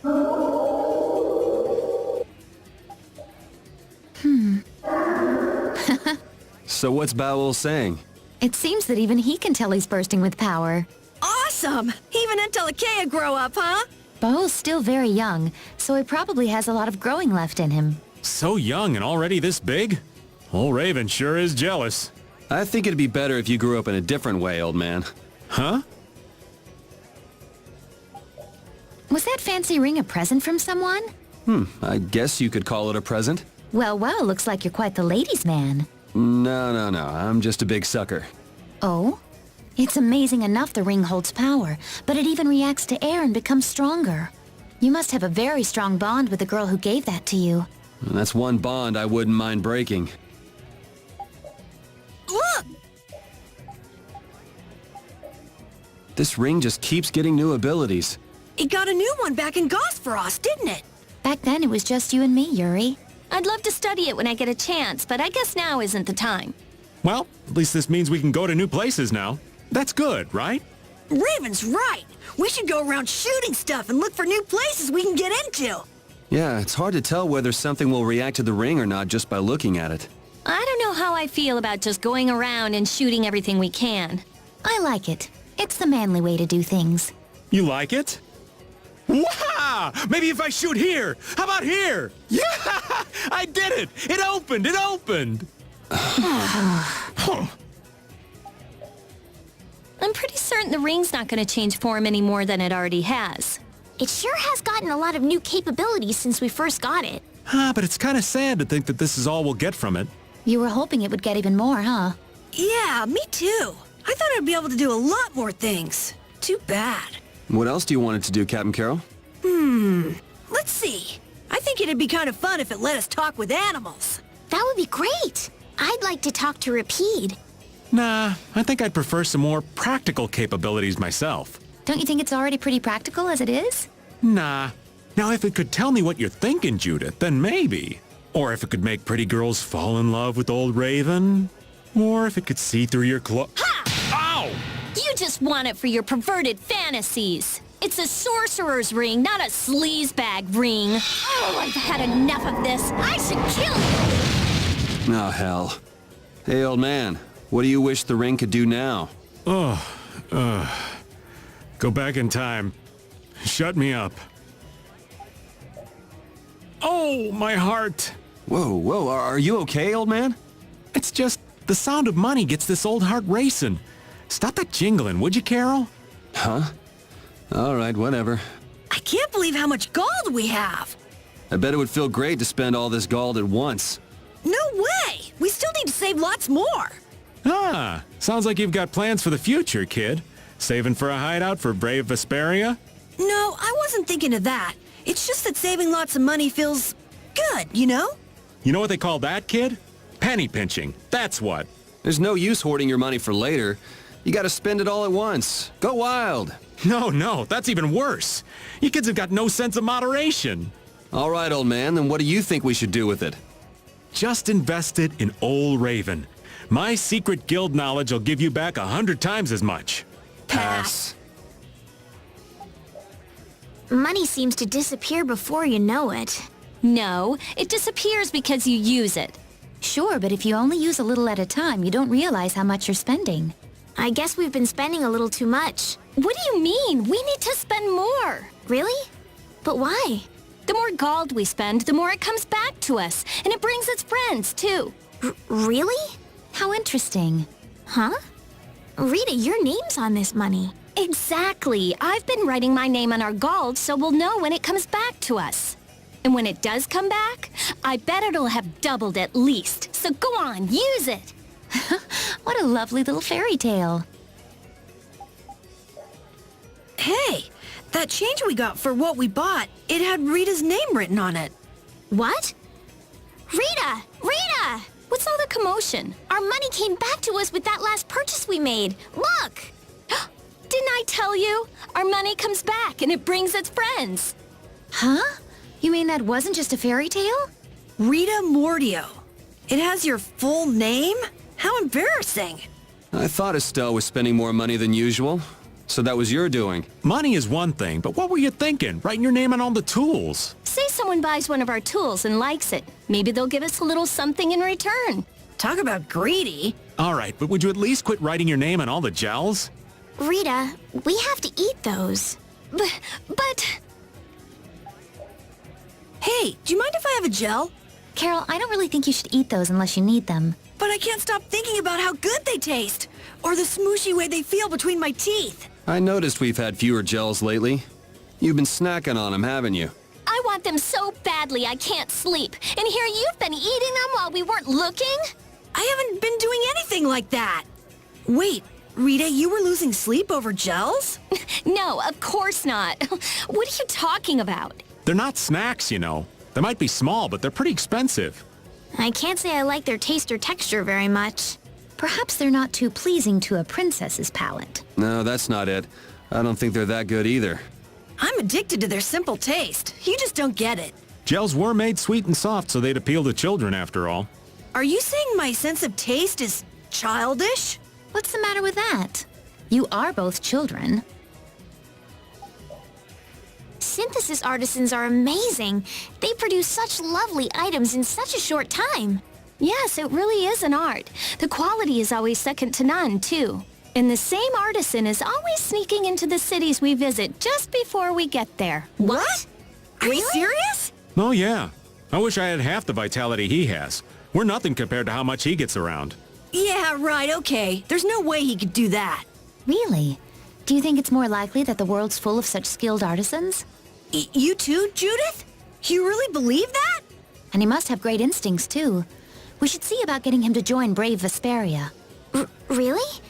So what's Bowel saying? It seems that even he can tell he's bursting with power. Awesome! Even Entelekea grow up, huh? Bo's still very young, so he probably has a lot of growing left in him. So young and already this big? Old Raven sure is jealous. I think it'd be better if you grew up in a different way, old man. Huh? Was that fancy ring a present from someone? I guess you could call it a present. Well, looks like you're quite the ladies' man. No. I'm just a big sucker. Oh? It's amazing enough the ring holds power, but it even reacts to air and becomes stronger. You must have a very strong bond with the girl who gave that to you. And that's one bond I wouldn't mind breaking. Look! This ring just keeps getting new abilities. It got a new one back in Gosferos, didn't it? Back then it was just you and me, Yuri. I'd love to study it when I get a chance, but I guess now isn't the time. Well, at least this means we can go to new places now. That's good, right? Raven's right. We should go around shooting stuff and look for new places we can get into. Yeah, it's hard to tell whether something will react to the ring or not just by looking at it. I don't know how I feel about just going around and shooting everything we can. I like it. It's the manly way to do things. You like it? Wow! Maybe if I shoot here! How about here? Yeah! I did it! It opened! It opened! I'm pretty certain the ring's not going to change form any more than it already has. It sure has gotten a lot of new capabilities since we first got it. But it's kind of sad to think that this is all we'll get from it. You were hoping it would get even more, huh? Yeah, me too. I thought I'd be able to do a lot more things. Too bad. What else do you want it to do, Captain Carroll? Let's see. I think it'd be kind of fun if it let us talk with animals. That would be great. I'd like to talk to Rapide. Nah, I think I'd prefer some more practical capabilities myself. Don't you think it's already pretty practical as it is? Nah. Now, if it could tell me what you're thinking, Judith, then maybe. Or if it could make pretty girls fall in love with old Raven. Or if it could see through your Ow! You just want it for your perverted fantasies. It's a sorcerer's ring, not a sleazebag ring. Oh, I've had enough of this. I should kill you! Oh, hell. Hey, old man, what do you wish the ring could do now? Go back in time. Shut me up. Oh, my heart. Whoa, are you okay, old man? It's just the sound of money gets this old heart racing. Stop that jingling, would you, Carol? Huh? All right, whatever. I can't believe how much gold we have. I bet it would feel great to spend all this gold at once. No way! We still need to save lots more. Sounds like you've got plans for the future, kid. Saving for a hideout for brave Vesperia? No, I wasn't thinking of that. It's just that saving lots of money feels good, you know? You know what they call that, kid? Penny pinching. That's what. There's no use hoarding your money for later. You gotta spend it all at once. Go wild. No, that's even worse. You kids have got no sense of moderation. All right, old man, then what do you think we should do with it? Just invest it in Old Raven. My secret guild knowledge will give you back 100 times as much. Pass. Money seems to disappear before you know it. No, it disappears because you use it. Sure, but if you only use a little at a time, you don't realize how much you're spending. I guess we've been spending a little too much. What do you mean? We need to spend more. Really? But why? The more gold we spend, the more it comes back to us. And it brings its friends, too. Really? How interesting. Huh? Rita, your name's on this money. Exactly. I've been writing my name on our gold so we'll know when it comes back to us. And when it does come back, I bet it'll have doubled at least. So go on, use it. What a lovely little fairy tale. Hey, that change we got for what we bought, it had Rita's name written on it. What? Rita! Rita! What's all the commotion? Our money came back to us with that last purchase we made. Look! Didn't I tell you? Our money comes back and it brings its friends. Huh? You mean that wasn't just a fairy tale? Rita Mordio. It has your full name? How embarrassing. I thought Estelle was spending more money than usual. So that was your doing. Money is one thing, but what were you thinking? Writing your name on all the tools. Say someone buys one of our tools and likes it. Maybe they'll give us a little something in return. Talk about greedy. All right, but would you at least quit writing your name on all the gels? Rita, we have to eat those. But... Hey, do you mind if I have a gel? Carol, I don't really think you should eat those unless you need them. But I can't stop thinking about how good they taste. Or the smooshy way they feel between my teeth. I noticed we've had fewer gels lately. You've been snacking on them, haven't you? I want them so badly I can't sleep. And here you've been eating them while we weren't looking? I haven't been doing anything like that. Wait, Rita, you were losing sleep over gels? No, of course not. What are you talking about? They're not snacks, you know. They might be small, but they're pretty expensive. I can't say I like their taste or texture very much. Perhaps they're not too pleasing to a princess's palate. No, that's not it. I don't think they're that good either. I'm addicted to their simple taste. You just don't get it. Gels were made sweet and soft so they'd appeal to children after all. Are you saying my sense of taste is childish? What's the matter with that? You are both children. Synthesis artisans are amazing. They produce such lovely items in such a short time. Yes, it really is an art. The quality is always second to none, too. And the same artisan is always sneaking into the cities we visit just before we get there. What? Are you serious? Oh, yeah. I wish I had half the vitality he has. We're nothing compared to how much he gets around. Yeah, right, okay. There's no way he could do that. Really? Do you think it's more likely that the world's full of such skilled artisans? You too, Judith? You really believe that? And he must have great instincts, too. We should see about getting him to join Brave Vesperia. Really?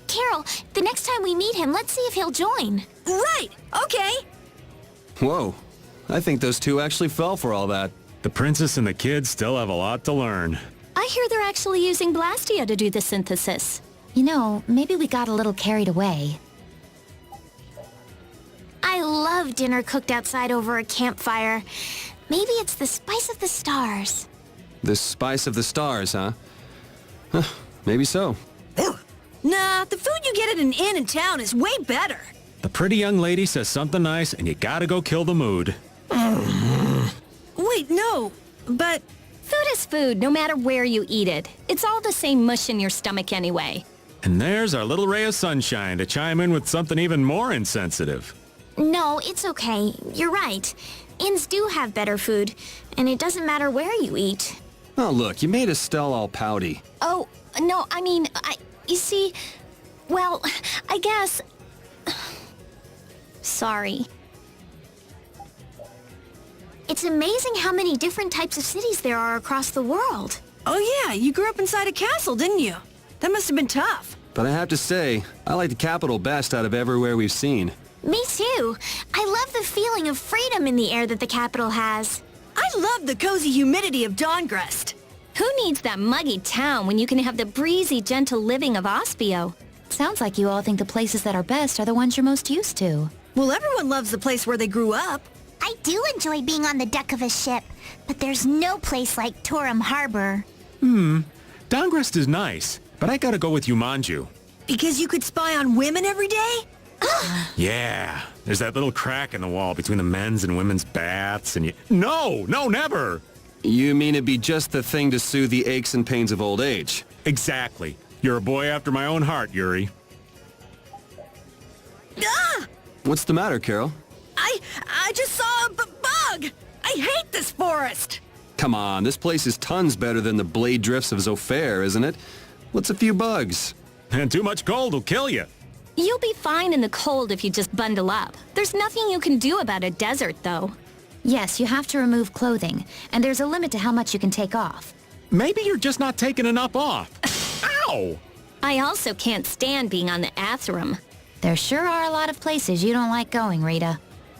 Carol, the next time we meet him, let's see if he'll join. Right, okay. Whoa. I think those two actually fell for all that. The princess and the kids still have a lot to learn. I hear they're actually using Blastia to do the synthesis. You know, maybe we got a little carried away. I love dinner cooked outside over a campfire. Maybe it's the spice of the stars. The spice of the stars, huh? Huh, maybe so. Nah, the food you get at an inn in town is way better. The pretty young lady says something nice and you gotta go kill the mood. Wait, no, but... Food is food, no matter where you eat it. It's all the same mush in your stomach anyway. And there's our little ray of sunshine to chime in with something even more insensitive. No, it's okay. You're right. Inns do have better food, and it doesn't matter where you eat. Oh, look, you made Estelle all pouty. Oh, no, I mean, you see, well, I guess... Sorry. It's amazing how many different types of cities there are across the world. Oh yeah, you grew up inside a castle, didn't you? That must have been tough. But I have to say, I like the capital best out of everywhere we've seen. Me too. I love the feeling of freedom in the air that the capital has. I love the cozy humidity of Dawngrest. Who needs that muggy town when you can have the breezy, gentle living of Ospio? Sounds like you all think the places that are best are the ones you're most used to. Well, everyone loves the place where they grew up. I do enjoy being on the deck of a ship, but there's no place like Torum Harbor. Dawngrest is nice, but I gotta go with Yumanju. Because you could spy on women every day? Yeah, there's that little crack in the wall between the men's and women's baths and you... No, never! You mean it'd be just the thing to soothe the aches and pains of old age? Exactly. You're a boy after my own heart, Yuri. Ah! What's the matter, Carol? I just saw a bug! I hate this forest! Come on, this place is tons better than the blade drifts of Zofair, isn't it? What's a few bugs? And too much cold will kill you. You'll be fine in the cold if you just bundle up. There's nothing you can do about a desert, though. Yes, you have to remove clothing, and there's a limit to how much you can take off. Maybe you're just not taking enough off. Ow! I also can't stand being on the Atherum. There sure are a lot of places you don't like going, Rita.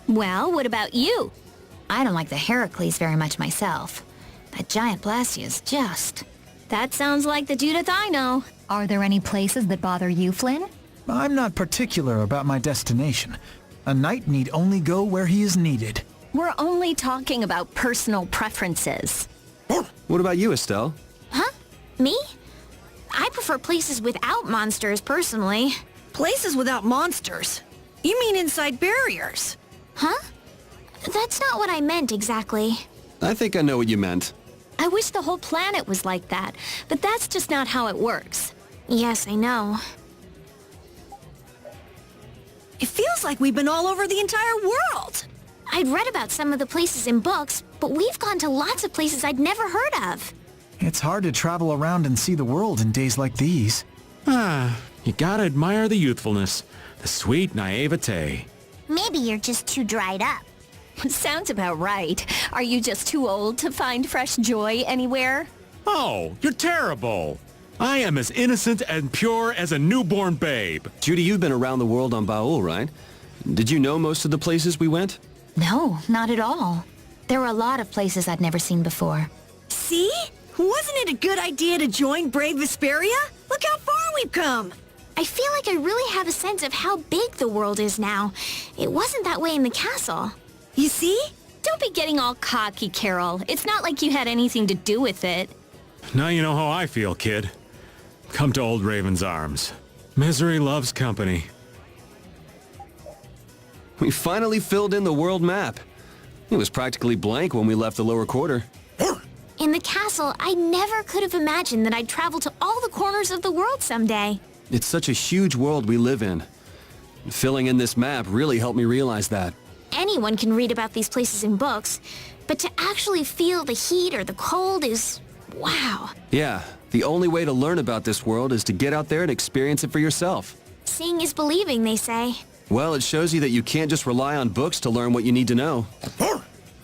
Well, what about you? I don't like the Heracles very much myself. That giant Blastia is just... That sounds like the Judith I know. Are there any places that bother you, Flynn? I'm not particular about my destination. A knight need only go where he is needed. We're only talking about personal preferences. What about you, Estelle? Huh? Me? I prefer places without monsters, personally. Places without monsters? You mean inside barriers? Huh? That's not what I meant exactly. I think I know what you meant. I wish the whole planet was like that, but that's just not how it works. Yes, I know. It feels like we've been all over the entire world. I'd read about some of the places in books, but we've gone to lots of places I'd never heard of. It's hard to travel around and see the world in days like these. You gotta admire the youthfulness, the sweet naivete. Maybe you're just too dried up. Sounds about right. Are you just too old to find fresh joy anywhere? Oh, you're terrible. I am as innocent and pure as a newborn babe. Judy, you've been around the world on Baul, right? Did you know most of the places we went? No, not at all. There were a lot of places I'd never seen before. See? Wasn't it a good idea to join Brave Vesperia? Look how far we've come! I feel like I really have a sense of how big the world is now. It wasn't that way in the castle. You see? Don't be getting all cocky, Carol. It's not like you had anything to do with it. Now you know how I feel, kid. Come to old Raven's arms. Misery loves company. We finally filled in the world map. It was practically blank when we left the lower quarter. In the castle, I never could have imagined that I'd travel to all the corners of the world someday. It's such a huge world we live in. Filling in this map really helped me realize that. Anyone can read about these places in books, but to actually feel the heat or the cold is... wow. Yeah, the only way to learn about this world is to get out there and experience it for yourself. Seeing is believing, they say. Well, it shows you that you can't just rely on books to learn what you need to know.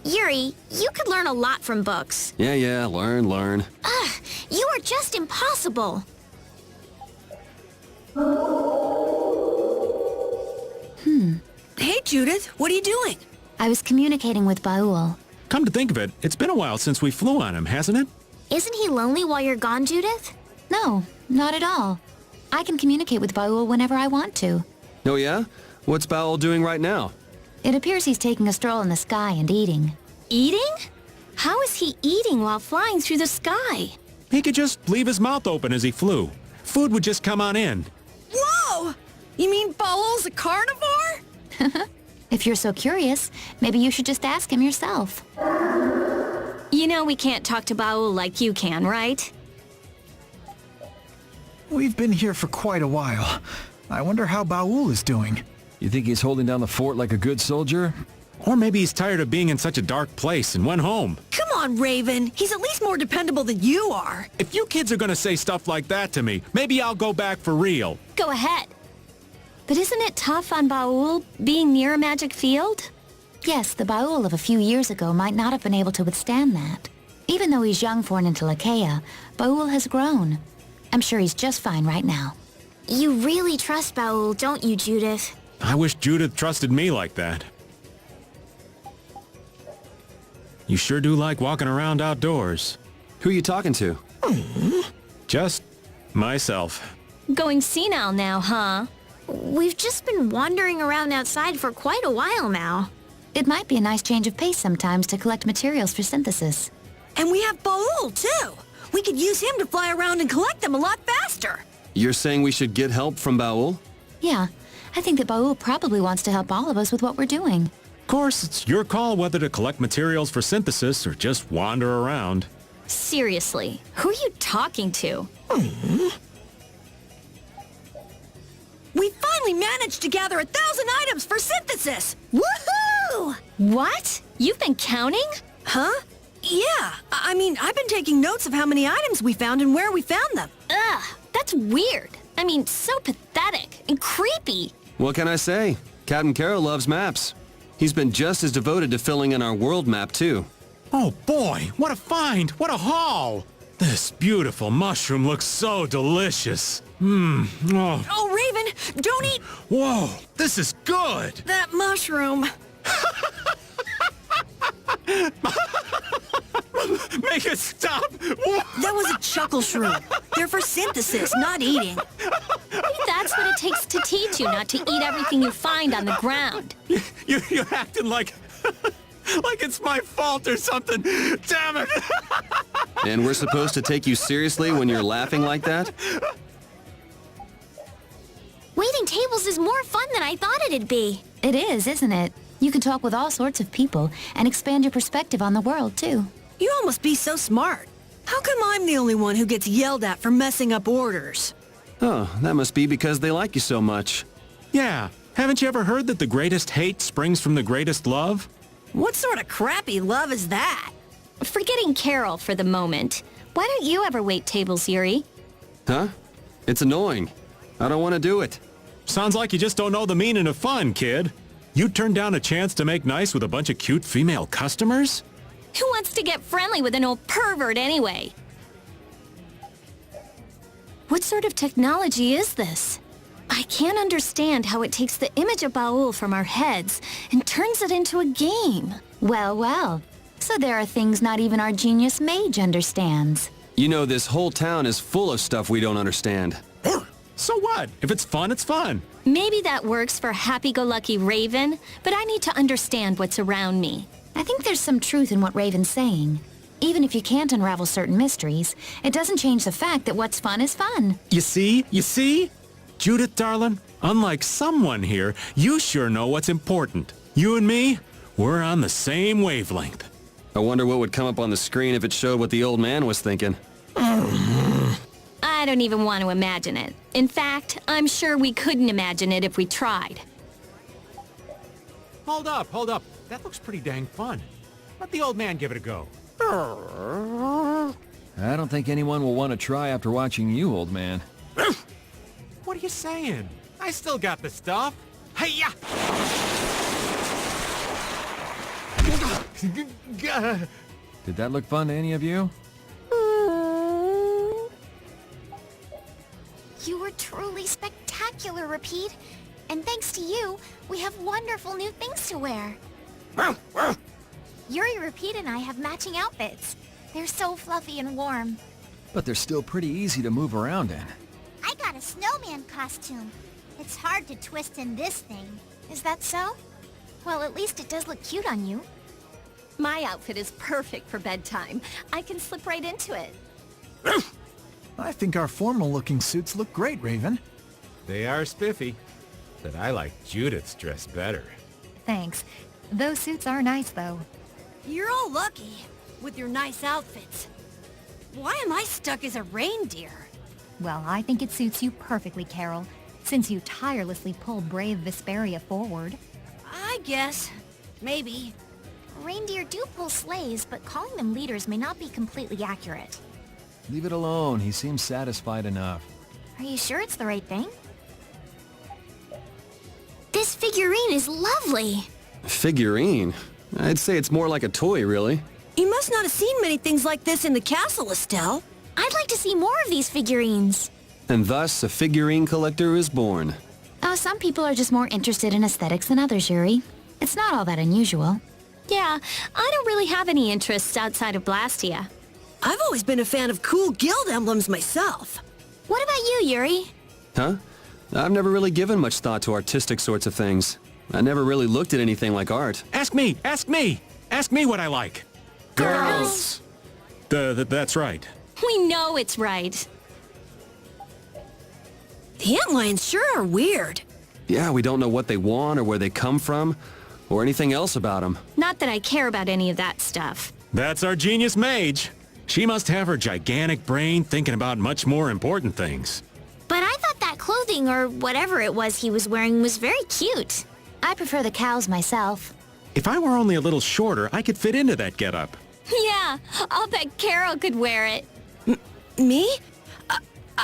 Yuri, you could learn a lot from books. Yeah, learn. Ugh, you are just impossible. Hey, Judith, what are you doing? I was communicating with Baul. Come to think of it, it's been a while since we flew on him, hasn't it? Isn't he lonely while you're gone, Judith? No, not at all. I can communicate with Baul whenever I want to. Oh yeah? What's Baul doing right now? It appears he's taking a stroll in the sky and eating. Eating? How is he eating while flying through the sky? He could just leave his mouth open as he flew. Food would just come on in. Whoa! You mean Baul's a carnivore? If you're so curious, maybe you should just ask him yourself. You know we can't talk to Baul like you can, right? We've been here for quite a while. I wonder how Baul is doing. You think he's holding down the fort like a good soldier? Or maybe he's tired of being in such a dark place and went home. Come on, Raven. He's at least more dependable than you are. If you kids are gonna say stuff like that to me, maybe I'll go back for real. Go ahead. But isn't it tough on Baul being near a magic field? Yes, the Baul of a few years ago might not have been able to withstand that. Even though he's young for an Intellicaea, Baul has grown. I'm sure he's just fine right now. You really trust Baul, don't you, Judith? I wish Judith trusted me like that. You sure do like walking around outdoors. Who are you talking to? Just myself. Going senile now, huh? We've just been wandering around outside for quite a while now. It might be a nice change of pace sometimes to collect materials for synthesis. And we have Baul, too. We could use him to fly around and collect them a lot faster. You're saying we should get help from Baul? Yeah, I think that Baul probably wants to help all of us with what we're doing. course, it's your call whether to collect materials for synthesis or just wander around. Seriously, who are you talking to? We finally managed to gather 1,000 items for synthesis! Woohoo! What? You've been counting? Huh? Yeah. I mean, I've been taking notes of how many items we found and where we found them. Ugh, that's weird. I mean, so pathetic and creepy. What can I say? Captain Carroll loves maps. He's been just as devoted to filling in our world map, too. Oh boy, what a find! What a haul! This beautiful mushroom looks so delicious. Oh. Oh, Raven, don't eat Whoa, this is good! that mushroom. Make it stop! That was a chuckle shroom. They're for synthesis, not eating. Maybe that's what it takes to teach you not to eat everything you find on the ground. You're acting like... like it's my fault or something. Damn it! And we're supposed to take you seriously when you're laughing like that? Waiting tables is more fun than I thought it'd be. It is, isn't it? You can talk with all sorts of people and expand your perspective on the world, too. You all must be so smart. How come I'm the only one who gets yelled at for messing up orders? Oh, that must be because they like you so much. Yeah, haven't you ever heard that the greatest hate springs from the greatest love? What sort of crappy love is that? Forgetting Carol for the moment, why don't you ever wait tables, Yuri? Huh? It's annoying. I don't want to do it. Sounds like you just don't know the meaning of fun, kid. You turned down a chance to make nice with a bunch of cute female customers? Who wants to get friendly with an old pervert anyway? What sort of technology is this? I can't understand how it takes the image of Baul from our heads and turns it into a game. Well, well. So there are things not even our genius mage understands. You know, this whole town is full of stuff we don't understand. So what? If it's fun, it's fun. Maybe that works for happy-go-lucky Raven, but I need to understand what's around me. I think there's some truth in what Raven's saying. Even if you can't unravel certain mysteries, it doesn't change the fact that what's fun is fun. You see? You see? Judith, darling, unlike someone here, you sure know what's important. You and me, we're on the same wavelength. I wonder what would come up on the screen if it showed what the old man was thinking. I don't even want to imagine it. In fact, I'm sure we couldn't imagine it if we tried. Hold up, hold up. That looks pretty dang fun. Let the old man give it a go. I don't think anyone will want to try after watching you, old man. What are you saying? I still got the stuff. Hey-ya! Did that look fun to any of you? You were truly spectacular, Repeat. And thanks to you, we have wonderful new things to wear. Yuri, Repeat, and I have matching outfits. They're so fluffy and warm. But they're still pretty easy to move around in. I got a snowman costume. It's hard to twist in this thing. Is that so? Well, at least it does look cute on you. My outfit is perfect for bedtime. I can slip right into it. I think our formal-looking suits look great, Raven. They are spiffy, but I like Judith's dress better. Thanks. Those suits are nice, though. You're all lucky with your nice outfits. Why am I stuck as a reindeer? Well, I think it suits you perfectly, Carol, since you tirelessly pull brave Vesperia forward. I guess. Maybe. Reindeer do pull sleighs, but calling them leaders may not be completely accurate. Leave it alone. He seems satisfied enough. Are you sure it's the right thing? This figurine is lovely. Figurine? I'd say it's more like a toy, really. You must not have seen many things like this in the castle, Estelle. I'd like to see more of these figurines. And thus, a figurine collector is born. Oh, some people are just more interested in aesthetics than others, Yuri. It's not all that unusual. Yeah, I don't really have any interests outside of Blastia. I've always been a fan of cool guild emblems myself. What about you, Yuri? Huh? I've never really given much thought to artistic sorts of things. I never really looked at anything like art. Ask me! Ask me! Ask me what I like! Girls! That's right. We know it's right. The antlions sure are weird. Yeah, we don't know what they want or where they come from. or anything else about him. Not that I care about any of that stuff. That's our genius mage. She must have her gigantic brain thinking about much more important things. But I thought that clothing, or whatever it was he was wearing, was very cute. I prefer the cows myself. If I were only a little shorter, I could fit into that getup. Yeah, I'll bet Carol could wear it. Me?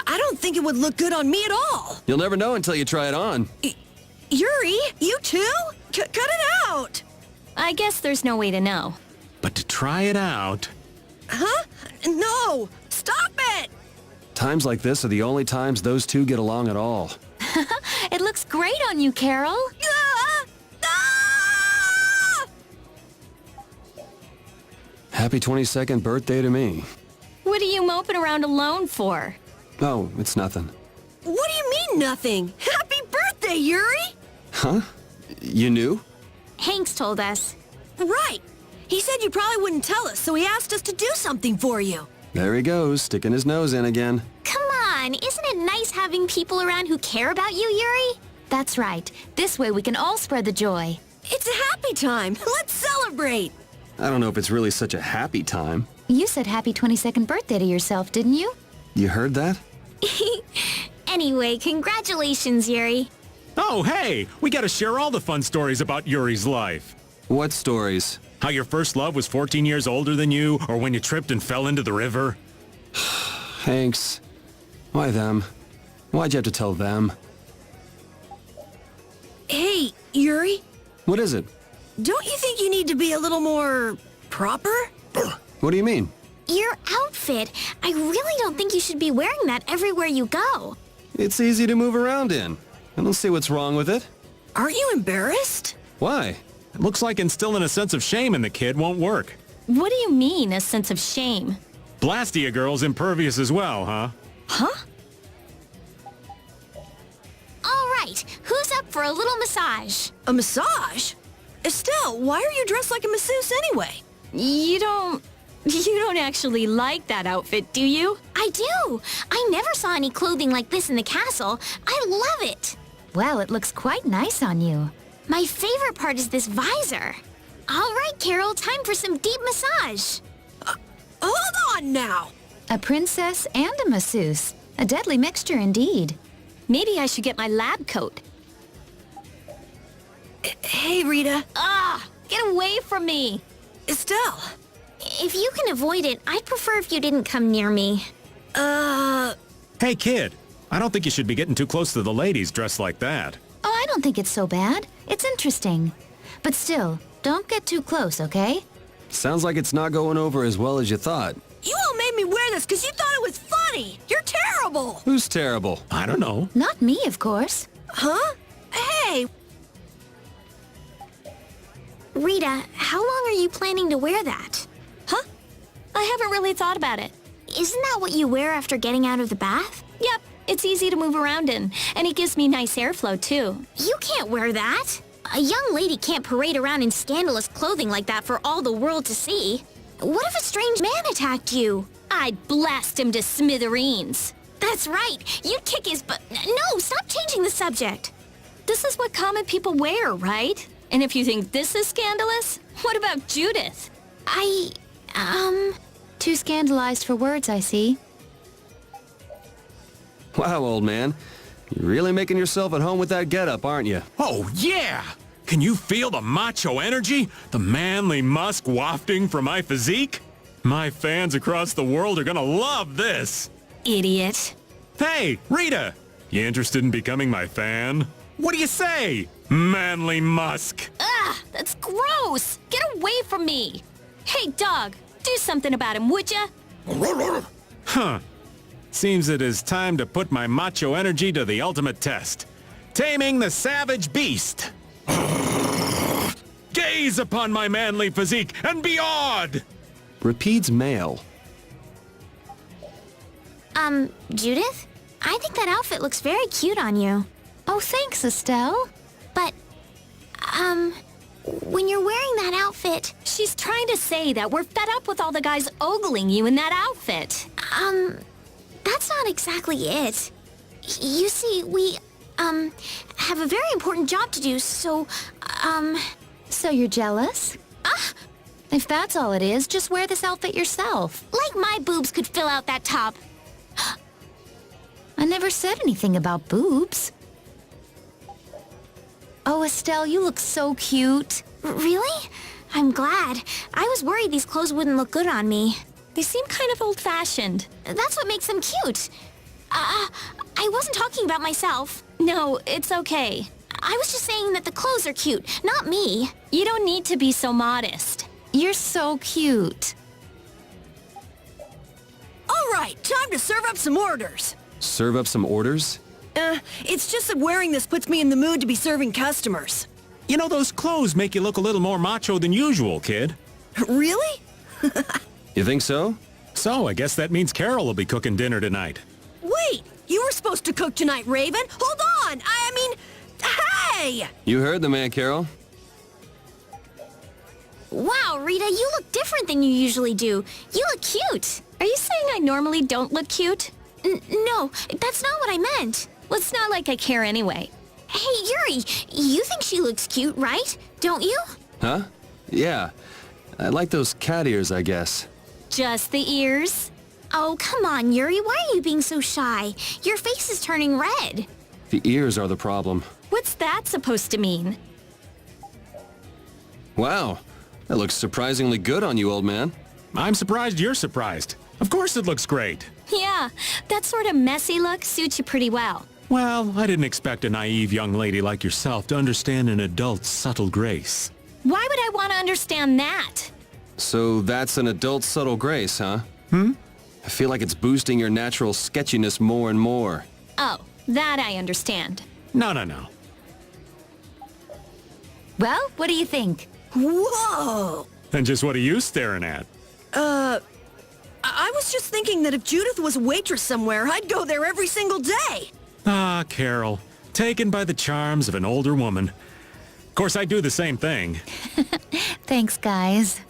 I don't think it would look good on me at all. You'll never know until you try it on. Yuri, you too? Cut it out! I guess there's no way to know. But to try it out... Huh? No! Stop it! Times like this are the only times those two get along at all. It looks great on you, Carol. Ah! Ah! Happy 22nd birthday to me. What are you moping around alone for? Oh, it's nothing. What do you mean, nothing? Happy birthday, Yuri! Huh? You knew? Hanks told us. Right. He said you probably wouldn't tell us, so he asked us to do something for you. There he goes, sticking his nose in again. Come on, isn't it nice having people around who care about you, Yuri? That's right. This way we can all spread the joy. It's a happy time. Let's celebrate. I don't know if it's really such a happy time. You said happy 22nd birthday to yourself, didn't you? You heard that? Anyway, congratulations, Yuri. Oh, hey! We gotta share all the fun stories about Yuri's life. What stories? How your first love was 14 years older than you, or when you tripped and fell into the river. Hanks. Why them? Why'd you have to tell them? Hey, Yuri, What is it? don't you think you need to be a little more proper? What do you mean? Your outfit. I really don't think you should be wearing that everywhere you go. It's easy to move around in. I don't see what's wrong with it. Aren't you embarrassed? Why? It looks like instilling a sense of shame in the kid won't work. What do you mean, a sense of shame? Blastia girl's impervious as well, huh? Huh? All right, who's up for a little massage? A massage? Estelle, why are you dressed like a masseuse anyway? You don't actually like that outfit, do you? I do. I never saw any clothing like this in the castle. I love it. Well, it looks quite nice on you. My favorite part is this visor. All right, Carol, time for some deep massage. Hold on now. A princess and a masseuse. A deadly mixture indeed. Maybe I should get my lab coat. Hey, Rita. Ah! Get away from me! Estelle. If you can avoid it, I'd prefer if you didn't come near me. Hey, kid. I don't think you should be getting too close to the ladies dressed like that. Oh, I don't think it's so bad. It's interesting. But still, don't get too close, okay? Sounds like it's not going over as well as you thought. You all made me wear this because you thought it was funny. You're terrible. Who's terrible? I don't know. Not me, of course. Huh? Hey, Rita, how long are you planning to wear that? Huh? I haven't really thought about it. Isn't that what you wear after getting out of the bath? Yep, it's easy to move around in, and it gives me nice airflow, too. You can't wear that. A young lady can't parade around in scandalous clothing like that for all the world to see. What if a strange man attacked you? I'd blast him to smithereens. That's right. You'd kick his butt. No, stop changing the subject. This is what common people wear, right? And if you think this is scandalous, what about Judith? Too scandalized for words, I see. Wow, old man. You're really making yourself at home with that getup, aren't you? Oh, yeah! Can you feel the macho energy? The manly musk wafting from my physique? My fans across the world are gonna love this! Idiot. Hey, Rita! You interested in becoming my fan? What do you say? Manly musk! Ah, that's gross! Get away from me! Hey, dog, do something about him, would ya? Huh. Seems it is time to put my macho energy to the ultimate test. Taming the savage beast! Gaze upon my manly physique and be awed! Repeats male. Judith? I think that outfit looks very cute on you. Oh, thanks, Estelle. But, when you're wearing that outfit, She's trying to say that we're fed up with all the guys ogling you in that outfit. that's not exactly it. You see, we, have a very important job to do, so, So you're jealous? Ah! If that's all it is, just wear this outfit yourself. Like my boobs could fill out that top. I never said anything about boobs. Oh, Estelle, you look so cute. Really? I'm glad. I was worried these clothes wouldn't look good on me. They seem kind of old-fashioned. That's what makes them cute. I wasn't talking about myself. No, it's okay. I was just saying that the clothes are cute, not me. You don't need to be so modest. You're so cute. All right, time to serve up some orders. Serve up some orders? It's just that wearing this puts me in the mood to be serving customers. You know, those clothes make you look a little more macho than usual, kid. Really? You think so? So, I guess that means Carol will be cooking dinner tonight. Wait, you were supposed to cook tonight, Raven. Hold on. I mean, hey! You heard the man, Carol. Wow, Rita, you look different than you usually do. You look cute. Are you saying I normally don't look cute? No, that's not what I meant. Well, it's not like I care anyway. Hey, Yuri, you think she looks cute, right? Don't you? Huh? Yeah. I like those cat ears, I guess. Just the ears? Oh, come on, Yuri, why are you being so shy? Your face is turning red. The ears are the problem. What's that supposed to mean? Wow. That looks surprisingly good on you, old man. I'm surprised you're surprised. Of course it looks great. Yeah, that sort of messy look suits you pretty well. Well, I didn't expect a naive young lady like yourself to understand an adult's subtle grace. Why would I want to understand that? So that's an adult subtle grace, huh? I feel like it's boosting your natural sketchiness more and more. Oh, that I understand. No. Well, what do you think? Whoa! And just what are you staring at? I was just thinking that if Judith was a waitress somewhere, I'd go there every single day. Ah, Carol. Taken by the charms of an older woman. Of course, I do the same thing. Thanks, guys.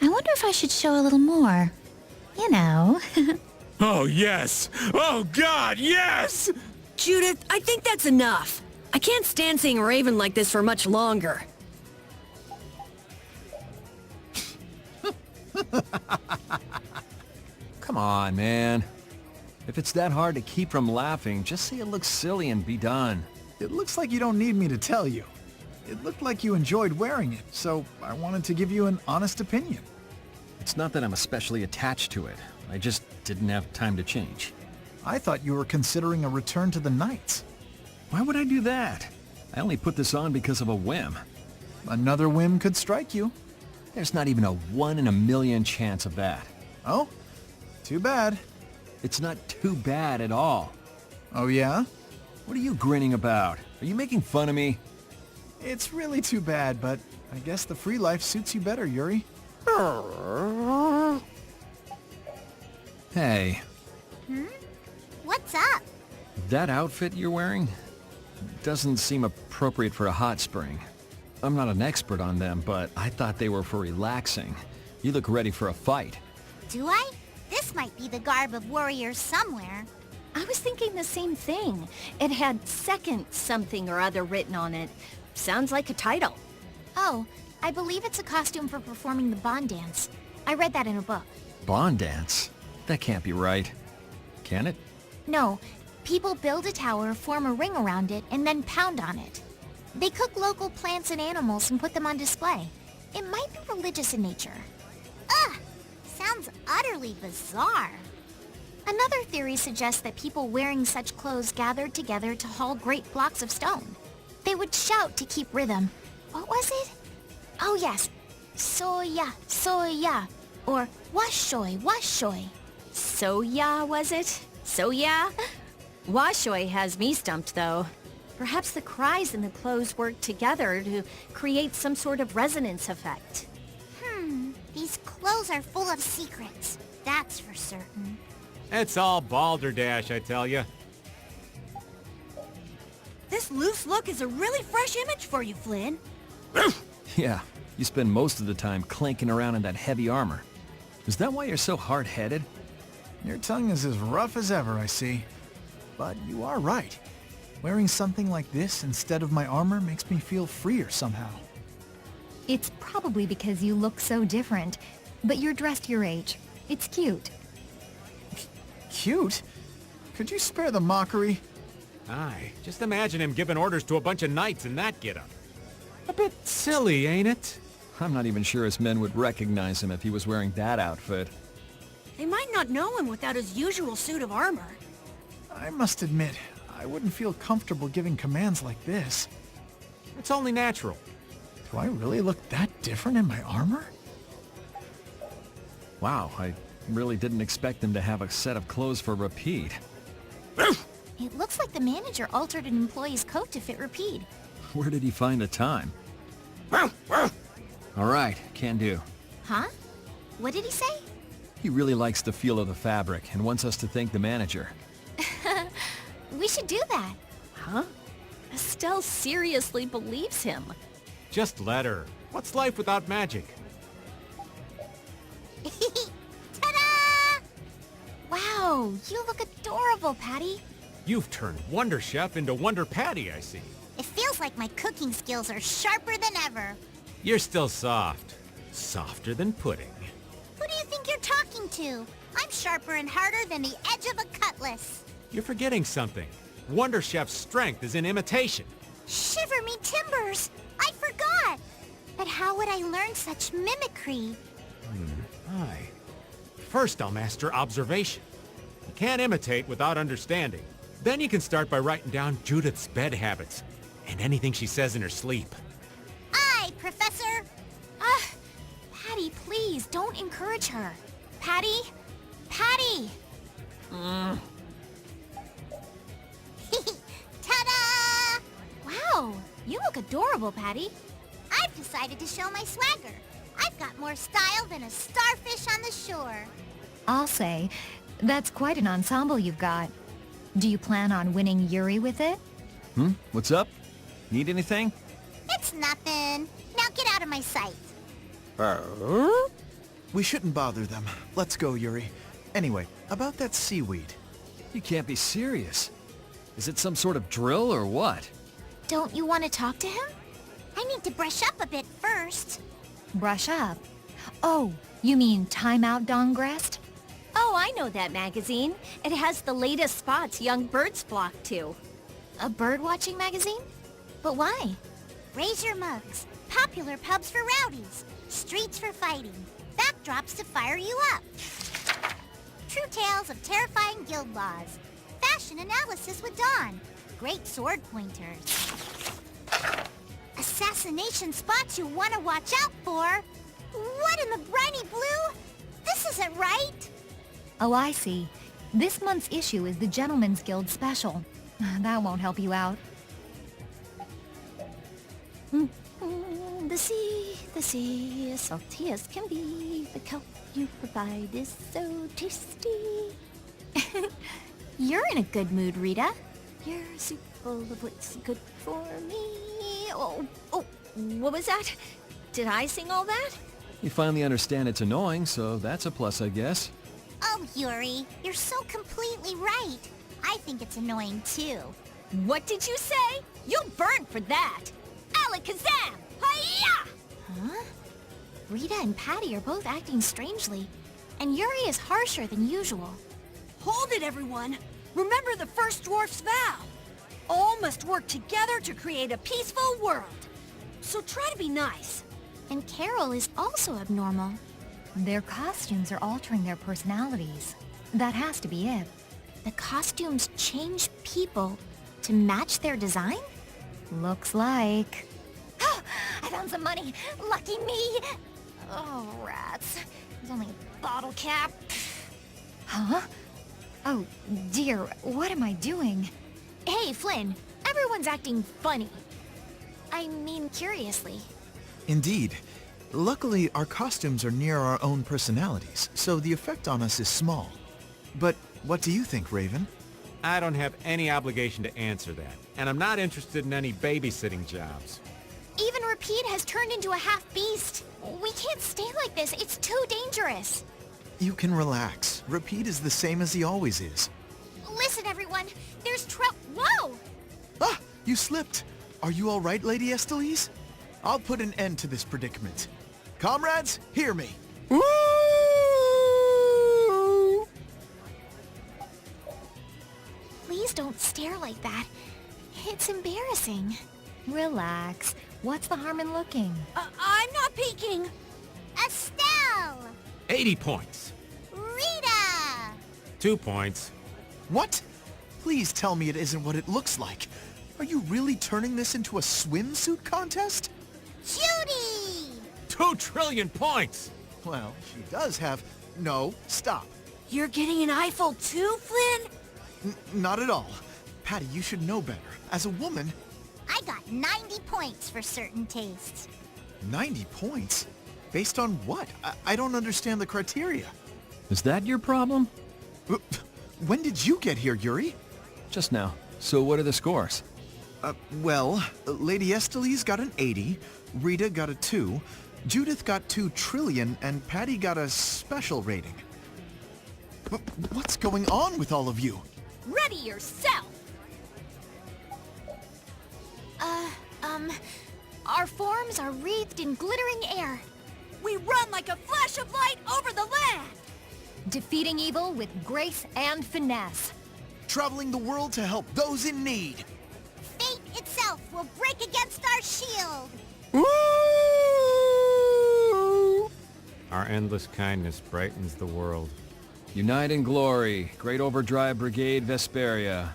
I wonder if I should show a little more. You know. Oh, yes! Oh, God, yes! Judith, I think that's enough. I can't stand seeing Raven like this for much longer. Come on, man. If it's that hard to keep from laughing, just say it looks silly and be done. It looks like you don't need me to tell you. It looked like you enjoyed wearing it, so I wanted to give you an honest opinion. It's not that I'm especially attached to it. I just didn't have time to change. I thought you were considering a return to the Knights. Why would I do that? I only put this on because of a whim. Another whim could strike you. There's not even a 1 in a million chance of that. Oh? Too bad. It's not too bad at all. Oh yeah? What are you grinning about? Are you making fun of me? It's really too bad, but I guess the free life suits you better, Yuri. Hey, What's up? that outfit you're wearing doesn't seem appropriate for a hot spring. I'm not an expert on them, but I thought they were for relaxing. You look ready for a fight. Do I? This might be the garb of warriors somewhere. I was thinking the same thing. It had second something or other written on it. Sounds like a title. Oh, I believe it's a costume for performing the Bond dance. I read that in a book. Bond dance? That can't be right. Can it? No, people build a tower, form a ring around it, and then pound on it. They cook local plants and animals and put them on display. It might be religious in nature. Ugh! Sounds utterly bizarre. Another theory suggests that people wearing such clothes gathered together to haul great blocks of stone. They would shout to keep rhythm. What was it? Oh yes, soya, soya, or washoy, washoy. Soya, was it? Soya? Washoy has me stumped, though. Perhaps the cries and the clothes work together to create some sort of resonance effect. These clothes are full of secrets. That's for certain. It's all balderdash, I tell you. This loose look is a really fresh image for you, Flynn. Yeah, you spend most of the time clanking around in that heavy armor. Is that why you're so hard-headed? Your tongue is as rough as ever, I see. But you are right. Wearing something like this instead of my armor makes me feel freer somehow. It's probably because you look so different, but you're dressed your age. It's cute. Cute? Could you spare the mockery? Aye, just imagine him giving orders to a bunch of knights in that getup. A bit silly, ain't it? I'm not even sure his men would recognize him if he was wearing that outfit. They might not know him without his usual suit of armor. I must admit, I wouldn't feel comfortable giving commands like this. It's only natural. Do I really look that different in my armor? Wow, I really didn't expect them to have a set of clothes for Rapide. It looks like the manager altered an employee's coat to fit Rapide. Where did he find the time? All right, can do. Huh? What did he say? He really likes the feel of the fabric and wants us to thank the manager. We should do that. Huh? Estelle seriously believes him. Just let her. What's life without magic? Ta-da! Wow, you look adorable, Patty. You've turned Wonder Chef into Wonder Patty, I see. It feels like my cooking skills are sharper than ever. You're still soft. Softer than pudding. Who do you think you're talking to? I'm sharper and harder than the edge of a cutlass. You're forgetting something. Wonder Chef's strength is in imitation. Shiver me timbers! I forgot! But how would I learn such mimicry? Aye. First, I'll master observation. You can't imitate without understanding. Then you can start by writing down Judith's bed habits and anything she says in her sleep. Aye, Professor! Patty, please, don't encourage her. Patty? Patty! Ta-da! Wow, you look adorable, Patty. I've decided to show my swagger. I've got more style than a starfish on the shore. I'll say, that's quite an ensemble you've got. Do you plan on winning Yuri with it? What's up? Need anything? It's nothing. Now get out of my sight. We shouldn't bother them. Let's go, Yuri. Anyway, about that seaweed. You can't be serious. Is it some sort of drill or what? Don't you want to talk to him? I need to brush up a bit first. Brush up. Oh, you mean Time Out Dongrest? Oh, I know that magazine. It has the latest spots young birds flock to. A bird-watching magazine? But why? Raise your mugs. Popular pubs for rowdies. Streets for fighting. Backdrops to fire you up. True tales of terrifying guild laws. Fashion analysis with Dawn. Great sword pointers. Assassination spots you want to watch out for. What in the briny blue? This isn't right. Oh, I see. This month's issue is the Gentleman's Guild special. That won't help you out. The sea, as salty as can be. The kelp you provide is so tasty. You're in a good mood, Rita. You're soup full of what's good for me. Oh, what was that? Did I sing all that? You finally understand it's annoying, so that's a plus, I guess. Oh, Yuri, you're so completely right. I think it's annoying too. What did you say? You'll burn for that. Alakazam! Hi-ya! Huh? Rita and Patty are both acting strangely, and Yuri is harsher than usual. Hold it, everyone! Remember the first dwarf's vow! All must work together to create a peaceful world. So try to be nice. And Carol is also abnormal. Their costumes are altering their personalities. That has to be it. The costumes change people to match their design? Looks like. I found some money! Lucky me! Oh, rats. It's only a bottle cap. Huh? Oh, dear, what am I doing? Hey, Flynn, everyone's acting funny. I mean, curiously. Indeed. Luckily, our costumes are near our own personalities, so the effect on us is small. But what do you think, Raven? I don't have any obligation to answer that, and I'm not interested in any babysitting jobs. Even Rapide has turned into a half-beast. We can't stay like this. It's too dangerous. You can relax. Rapide is the same as he always is. Listen, everyone. There's Whoa! Ah! You slipped! Are you all right, Lady Estelise? I'll put an end to this predicament. Comrades, hear me. Please don't stare like that. It's embarrassing. Relax. What's the harm in looking? I'm not peeking. Estelle! 80 points. Rita! 2 points. What? Please tell me it isn't what it looks like. Are you really turning this into a swimsuit contest? Judy! 2 trillion points! Well, she does have... No, stop. You're getting an eyeful too, Flynn? Not at all. Patty, you should know better. As a woman, I got 90 points for certain tastes. 90 points? Based on what? I don't understand the criteria. Is that your problem? When did you get here, Yuri? Just now. So what are the scores? Well, Lady Estellise got an 80, Rita got a 2, Judith got 2 trillion, and Patty got a special rating. What's going on with all of you? Ready yourself! Our forms are wreathed in glittering air. We run like a flash of light over the land! Defeating evil with grace and finesse. Traveling the world to help those in need. Fate itself will break against our shield. Our endless kindness brightens the world. Unite in glory. Great Overdrive Brigade Vesperia.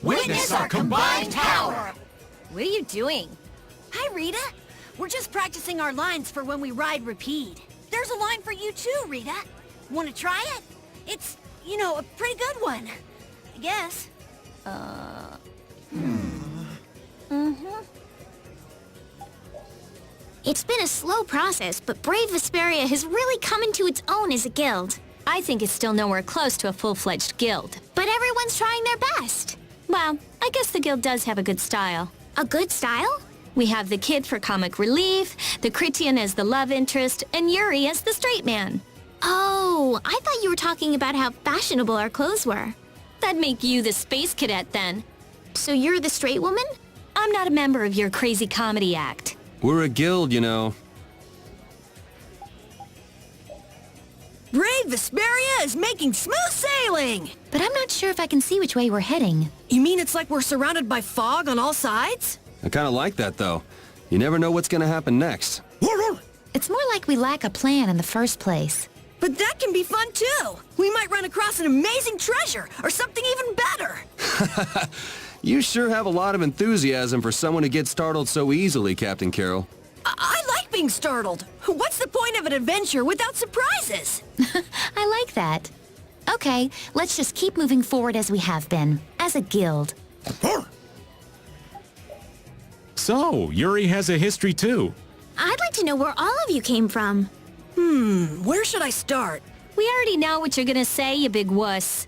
Witness our combined power! What are you doing? Hi, Rita. We're just practicing our lines for when we ride Rapide. There's a line for you too, Rita. Want to try it? It's, you know, a pretty good one. I guess. It's been a slow process, but Brave Vesperia has really come into its own as a guild. I think it's still nowhere close to a full-fledged guild. But everyone's trying their best. Well, I guess the guild does have a good style. A good style? We have the kid for comic relief, the Critian as the love interest, and Yuri as the straight man. Oh, I thought you were talking about how fashionable our clothes were. That'd make you the space cadet then. So you're the straight woman? I'm not a member of your crazy comedy act. We're a guild, you know. Brave Vesperia is making smooth sailing! But I'm not sure if I can see which way we're heading. You mean it's like we're surrounded by fog on all sides? I kind of like that, though. You never know what's going to happen next. It's more like we lack a plan in the first place. But that can be fun too! We might run across an amazing treasure, or something even better! You sure have a lot of enthusiasm for someone who gets startled so easily, Captain Carroll. I like being startled. What's the point of an adventure without surprises? I like that. Okay, let's just keep moving forward as we have been, as a guild. So, Yuri has a history too. I'd like to know where all of you came from. Where should I start? We already know what you're gonna say, you big wuss.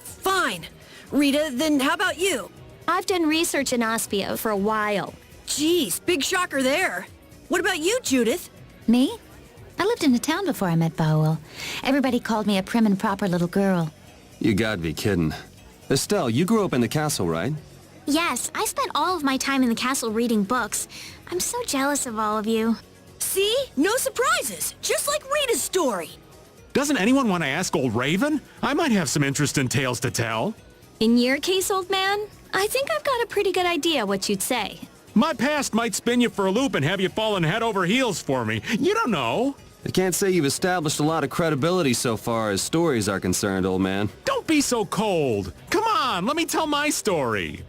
Fine. Rita, then how about you? I've done research in Ospio for a while. Geez, big shocker there. What about you, Judith? Me? I lived in a town before I met Baul. Everybody called me a prim and proper little girl. You gotta be kidding. Estelle, you grew up in the castle, right? Yes, I spent all of my time in the castle reading books. I'm so jealous of all of you. See? No surprises. Just like Rita's story. Doesn't anyone want to ask old Raven? I might have some interest in tales to tell. In your case, old man, I think I've got a pretty good idea what you'd say. My past might spin you for a loop and have you falling head over heels for me. You don't know. I can't say you've established a lot of credibility so far as stories are concerned, old man. Don't be so cold. Come on, let me tell my story.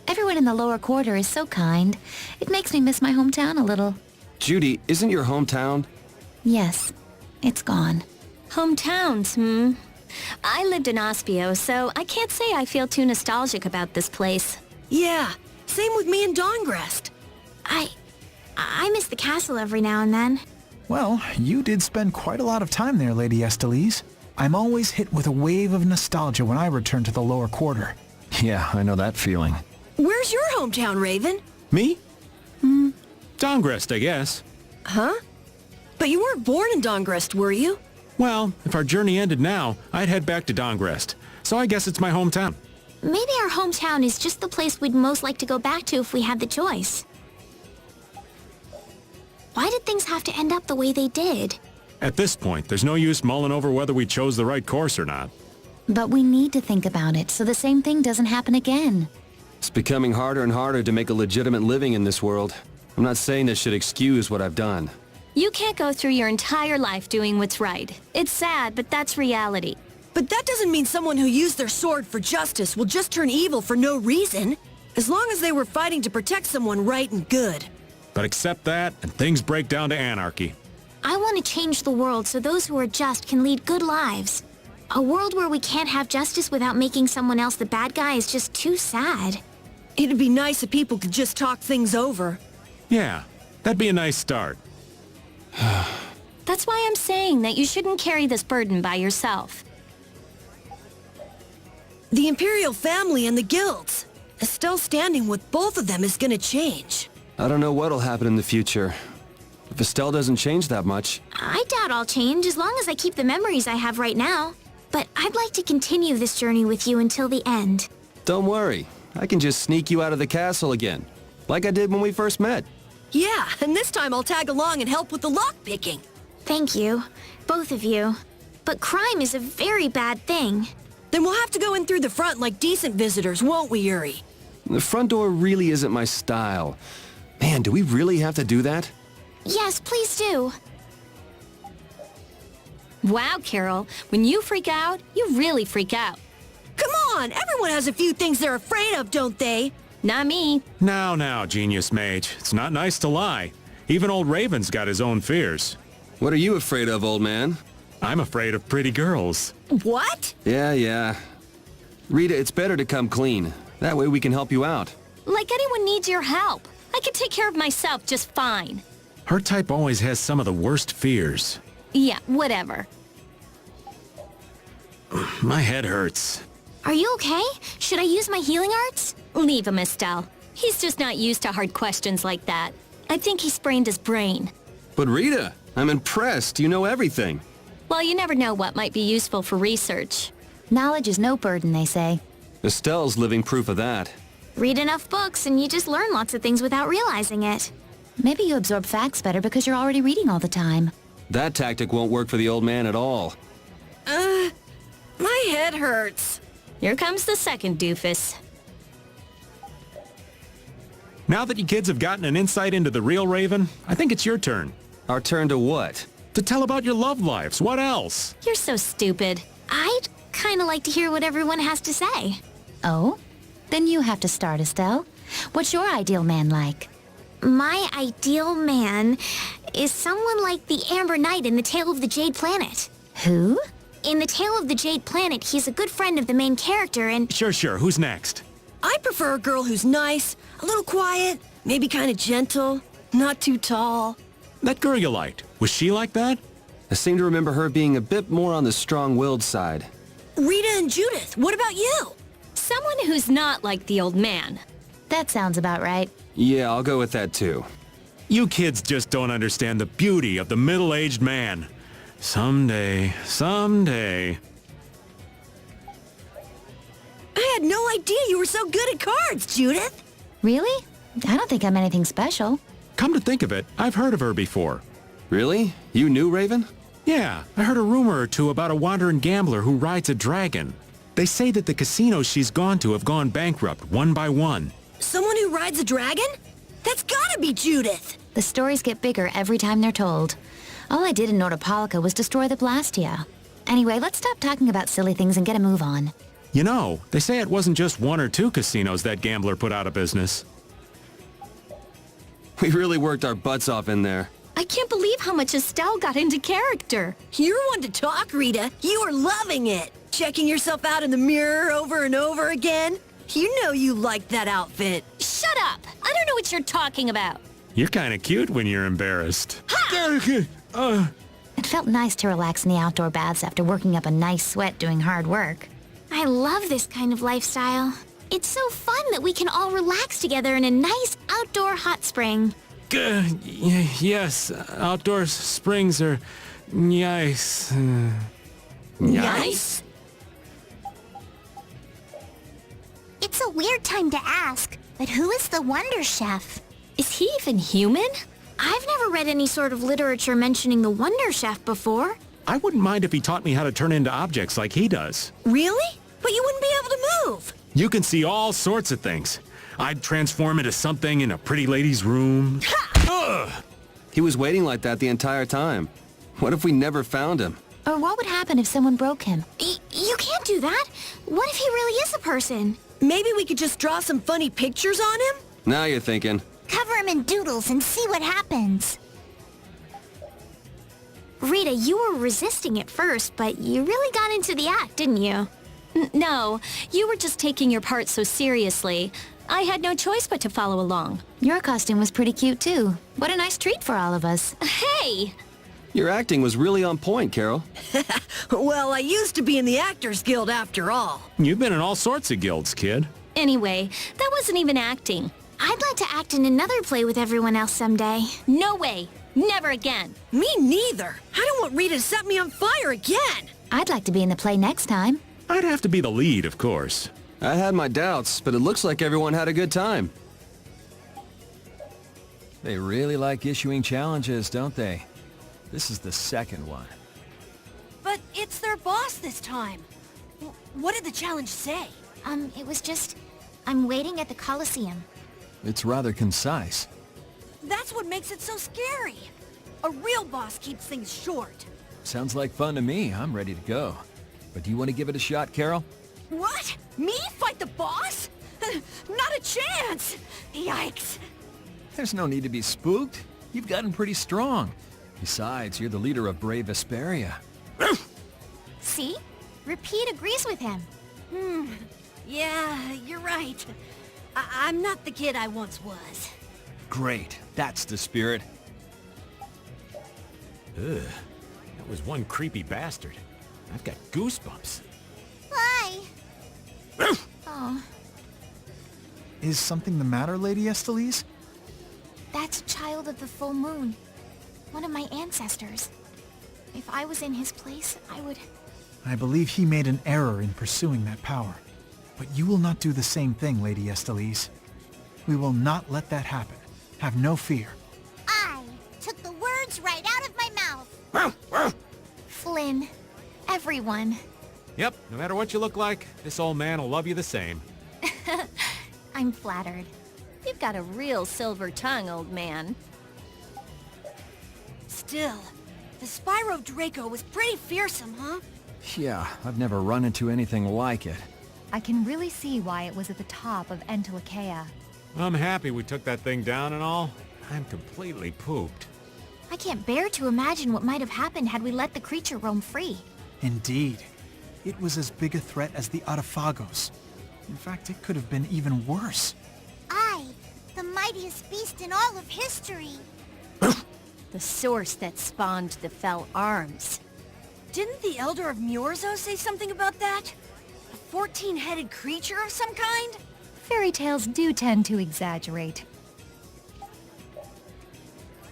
Everyone in the lower quarter is so kind. It makes me miss my hometown a little. Judy, isn't your hometown? Yes, it's gone. Hometowns, I lived in Ospio, so I can't say I feel too nostalgic about this place. Yeah, same with me and Dawngrest. I miss the castle every now and then. Well, you did spend quite a lot of time there, Lady Estellise. I'm always hit with a wave of nostalgia when I return to the lower quarter. Yeah, I know that feeling. Where's your hometown, Raven? Me? Dawngrest, I guess. Huh? But you weren't born in Dawngrest, were you? Well, if our journey ended now, I'd head back to Dawngrest. So I guess it's my hometown. Maybe our hometown is just the place we'd most like to go back to if we had the choice. Why did things have to end up the way they did? At this point, there's no use mulling over whether we chose the right course or not. But we need to think about it so the same thing doesn't happen again. It's becoming harder and harder to make a legitimate living in this world. I'm not saying this should excuse what I've done. You can't go through your entire life doing what's right. It's sad, but that's reality. But that doesn't mean someone who used their sword for justice will just turn evil for no reason. As long as they were fighting to protect someone right and good. But accept that, and things break down to anarchy. I want to change the world so those who are just can lead good lives. A world where we can't have justice without making someone else the bad guy is just too sad. It'd be nice if people could just talk things over. Yeah, that'd be a nice start. That's why I'm saying that you shouldn't carry this burden by yourself. The Imperial family and the guilds. Estelle standing with both of them is gonna change. I don't know what'll happen in the future. If Estelle doesn't change that much. I doubt I'll change as long as I keep the memories I have right now. But I'd like to continue this journey with you until the end. Don't worry. I can just sneak you out of the castle again. Like I did when we first met. Yeah, and this time I'll tag along and help with the lockpicking. Thank you, both of you. But crime is a very bad thing. Then we'll have to go in through the front like decent visitors, won't we, Yuri? The front door really isn't my style. Man, do we really have to do that? Yes, please do. Wow, Carol, when you freak out, you really freak out. Come on, everyone has a few things they're afraid of, don't they? Not me. Now, Genius Mage. It's not nice to lie. Even old Raven's got his own fears. What are you afraid of, old man? I'm afraid of pretty girls. What? Yeah. Rita, it's better to come clean. That way we can help you out. Like anyone needs your help. I can take care of myself just fine. Her type always has some of the worst fears. Yeah, whatever. My head hurts. Are you okay? Should I use my healing arts? Leave him, Estelle. He's just not used to hard questions like that. I think he sprained his brain. But Rita, I'm impressed. You know everything. Well, you never know what might be useful for research. Knowledge is no burden, they say. Estelle's living proof of that. Read enough books and you just learn lots of things without realizing it. Maybe you absorb facts better because you're already reading all the time. That tactic won't work for the old man at all. My head hurts. Here comes the second doofus. Now that you kids have gotten an insight into the real Raven, I think it's your turn. Our turn to what? To tell about your love lives. What else? You're so stupid. I'd kind of like to hear what everyone has to say. Oh? Then you have to start, Estelle. What's your ideal man like? My ideal man is someone like the Amber Knight in The Tale of the Jade Planet. Who? In The Tale of the Jade Planet, he's a good friend of the main character and... Sure. Who's next? I prefer a girl who's nice, a little quiet, maybe kind of gentle, not too tall. That girl you liked. Was she like that? I seem to remember her being a bit more on the strong-willed side. Rita and Judith, what about you? Someone who's not like the old man. That sounds about right. Yeah, I'll go with that too. You kids just don't understand the beauty of the middle-aged man. Someday. I had no idea you were so good at cards, Judith. Really? I don't think I'm anything special. Come to think of it, I've heard of her before. Really? You knew Raven? Yeah, I heard a rumor or two about a wandering gambler who rides a dragon. They say that the casinos she's gone to have gone bankrupt one by one. Someone who rides a dragon? That's gotta be Judith. The stories get bigger every time they're told. All I did in Nordopolica was destroy the Blastia. Anyway, let's stop talking about silly things and get a move on. You know, they say it wasn't just one or two casinos that gambler put out of business. We really worked our butts off in there. I can't believe how much Estelle got into character. You're one to talk, Rita. You are loving it. Checking yourself out in the mirror over and over again. You know you liked that outfit. Shut up! I don't know what you're talking about. You're kind of cute when you're embarrassed. It felt nice to relax in the outdoor baths after working up a nice sweat doing hard work. I love this kind of lifestyle. It's so fun that we can all relax together in a nice outdoor hot spring. Yes, outdoor springs are nice. Nice? It's a weird time to ask, but who is the Wonder Chef? Is he even human? I've never read any sort of literature mentioning the Wonder Chef before. I wouldn't mind if he taught me how to turn into objects like he does. Really? But you wouldn't be able to move. You can see all sorts of things. I'd transform into something in a pretty lady's room. Ugh! He was waiting like that the entire time. What if we never found him? Or what would happen if someone broke him? You can't do that. What if he really is a person? Maybe we could just draw some funny pictures on him? Now you're thinking. Cover him in doodles and see what happens. Rita, you were resisting at first, but you really got into the act, didn't you? No, you were just taking your part so seriously. I had no choice but to follow along. Your costume was pretty cute, too. What a nice treat for all of us. Hey! Your acting was really on point, Carol. Well, I used to be in the Actors Guild after all. You've been in all sorts of guilds, kid. Anyway, that wasn't even acting. I'd like to act in another play with everyone else someday. No way. Never again. Me neither. I don't want Rita to set me on fire again. I'd like to be in the play next time. I'd have to be the lead, of course. I had my doubts, but it looks like everyone had a good time. They really like issuing challenges, don't they? This is the second one. But it's their boss this time. What did the challenge say? It was just, I'm waiting at the Coliseum. It's rather concise. That's what makes it so scary. A real boss keeps things short. Sounds like fun to me. I'm ready to go. But do you want to give it a shot, Carol? What? Me fight the boss? Not a chance! Yikes. There's no need to be spooked. You've gotten pretty strong. Besides, you're the leader of Brave Vesperia. See? Repeat agrees with him. Yeah, you're right. I'm not the kid I once was. Great. That's the spirit. Ugh. That was one creepy bastard. I've got goosebumps. Why? Oh, Is something the matter, Lady Estelise? that's a child of the full moon. One of my ancestors. If I was in his place, I would... I believe he made an error in pursuing that power. But you will not do the same thing, Lady Estelise. We will not let that happen. Have no fear. I took the words right out of my mouth. Flynn. Everyone. Yep, no matter what you look like, this old man will love you the same. I'm flattered. You've got a real silver tongue, old man. Still, the Spyro Draco was pretty fearsome, huh? Yeah, I've never run into anything like it. I can really see why it was at the top of Entelakea. I'm happy we took that thing down and all. I'm completely pooped. I can't bear to imagine what might have happened had we let the creature roam free. Indeed. It was as big a threat as the Autophagos. In fact, it could have been even worse. I, the mightiest beast in all of history. The source that spawned the fell arms. Didn't the Elder of Myorzo say something about that? A 14-headed creature of some kind? Fairy tales do tend to exaggerate.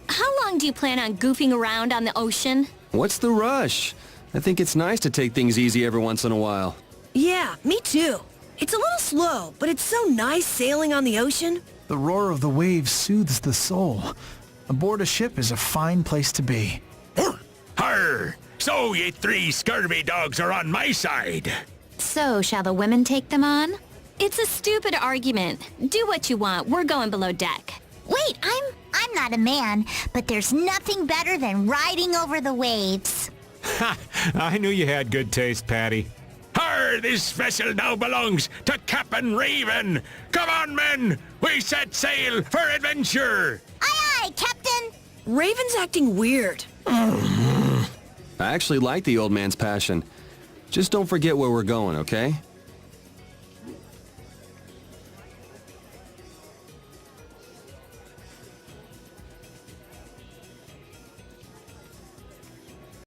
How long do you plan on goofing around on the ocean? What's the rush? I think it's nice to take things easy every once in a while. Yeah, me too. It's a little slow, but it's so nice sailing on the ocean. The roar of the waves soothes the soul. Aboard a ship is a fine place to be. Arr! So ye three scurvy dogs are on my side. So, shall the women take them on? It's a stupid argument. Do what you want. We're going below deck. Wait, I'm not a man, but there's nothing better than riding over the waves. Ha! I knew you had good taste, Patty. Arr! This vessel now belongs to Captain Raven. Come on, men! We set sail for adventure! Aye, aye, Captain! Raven's acting weird. I actually like the old man's passion. Just don't forget where we're going, okay?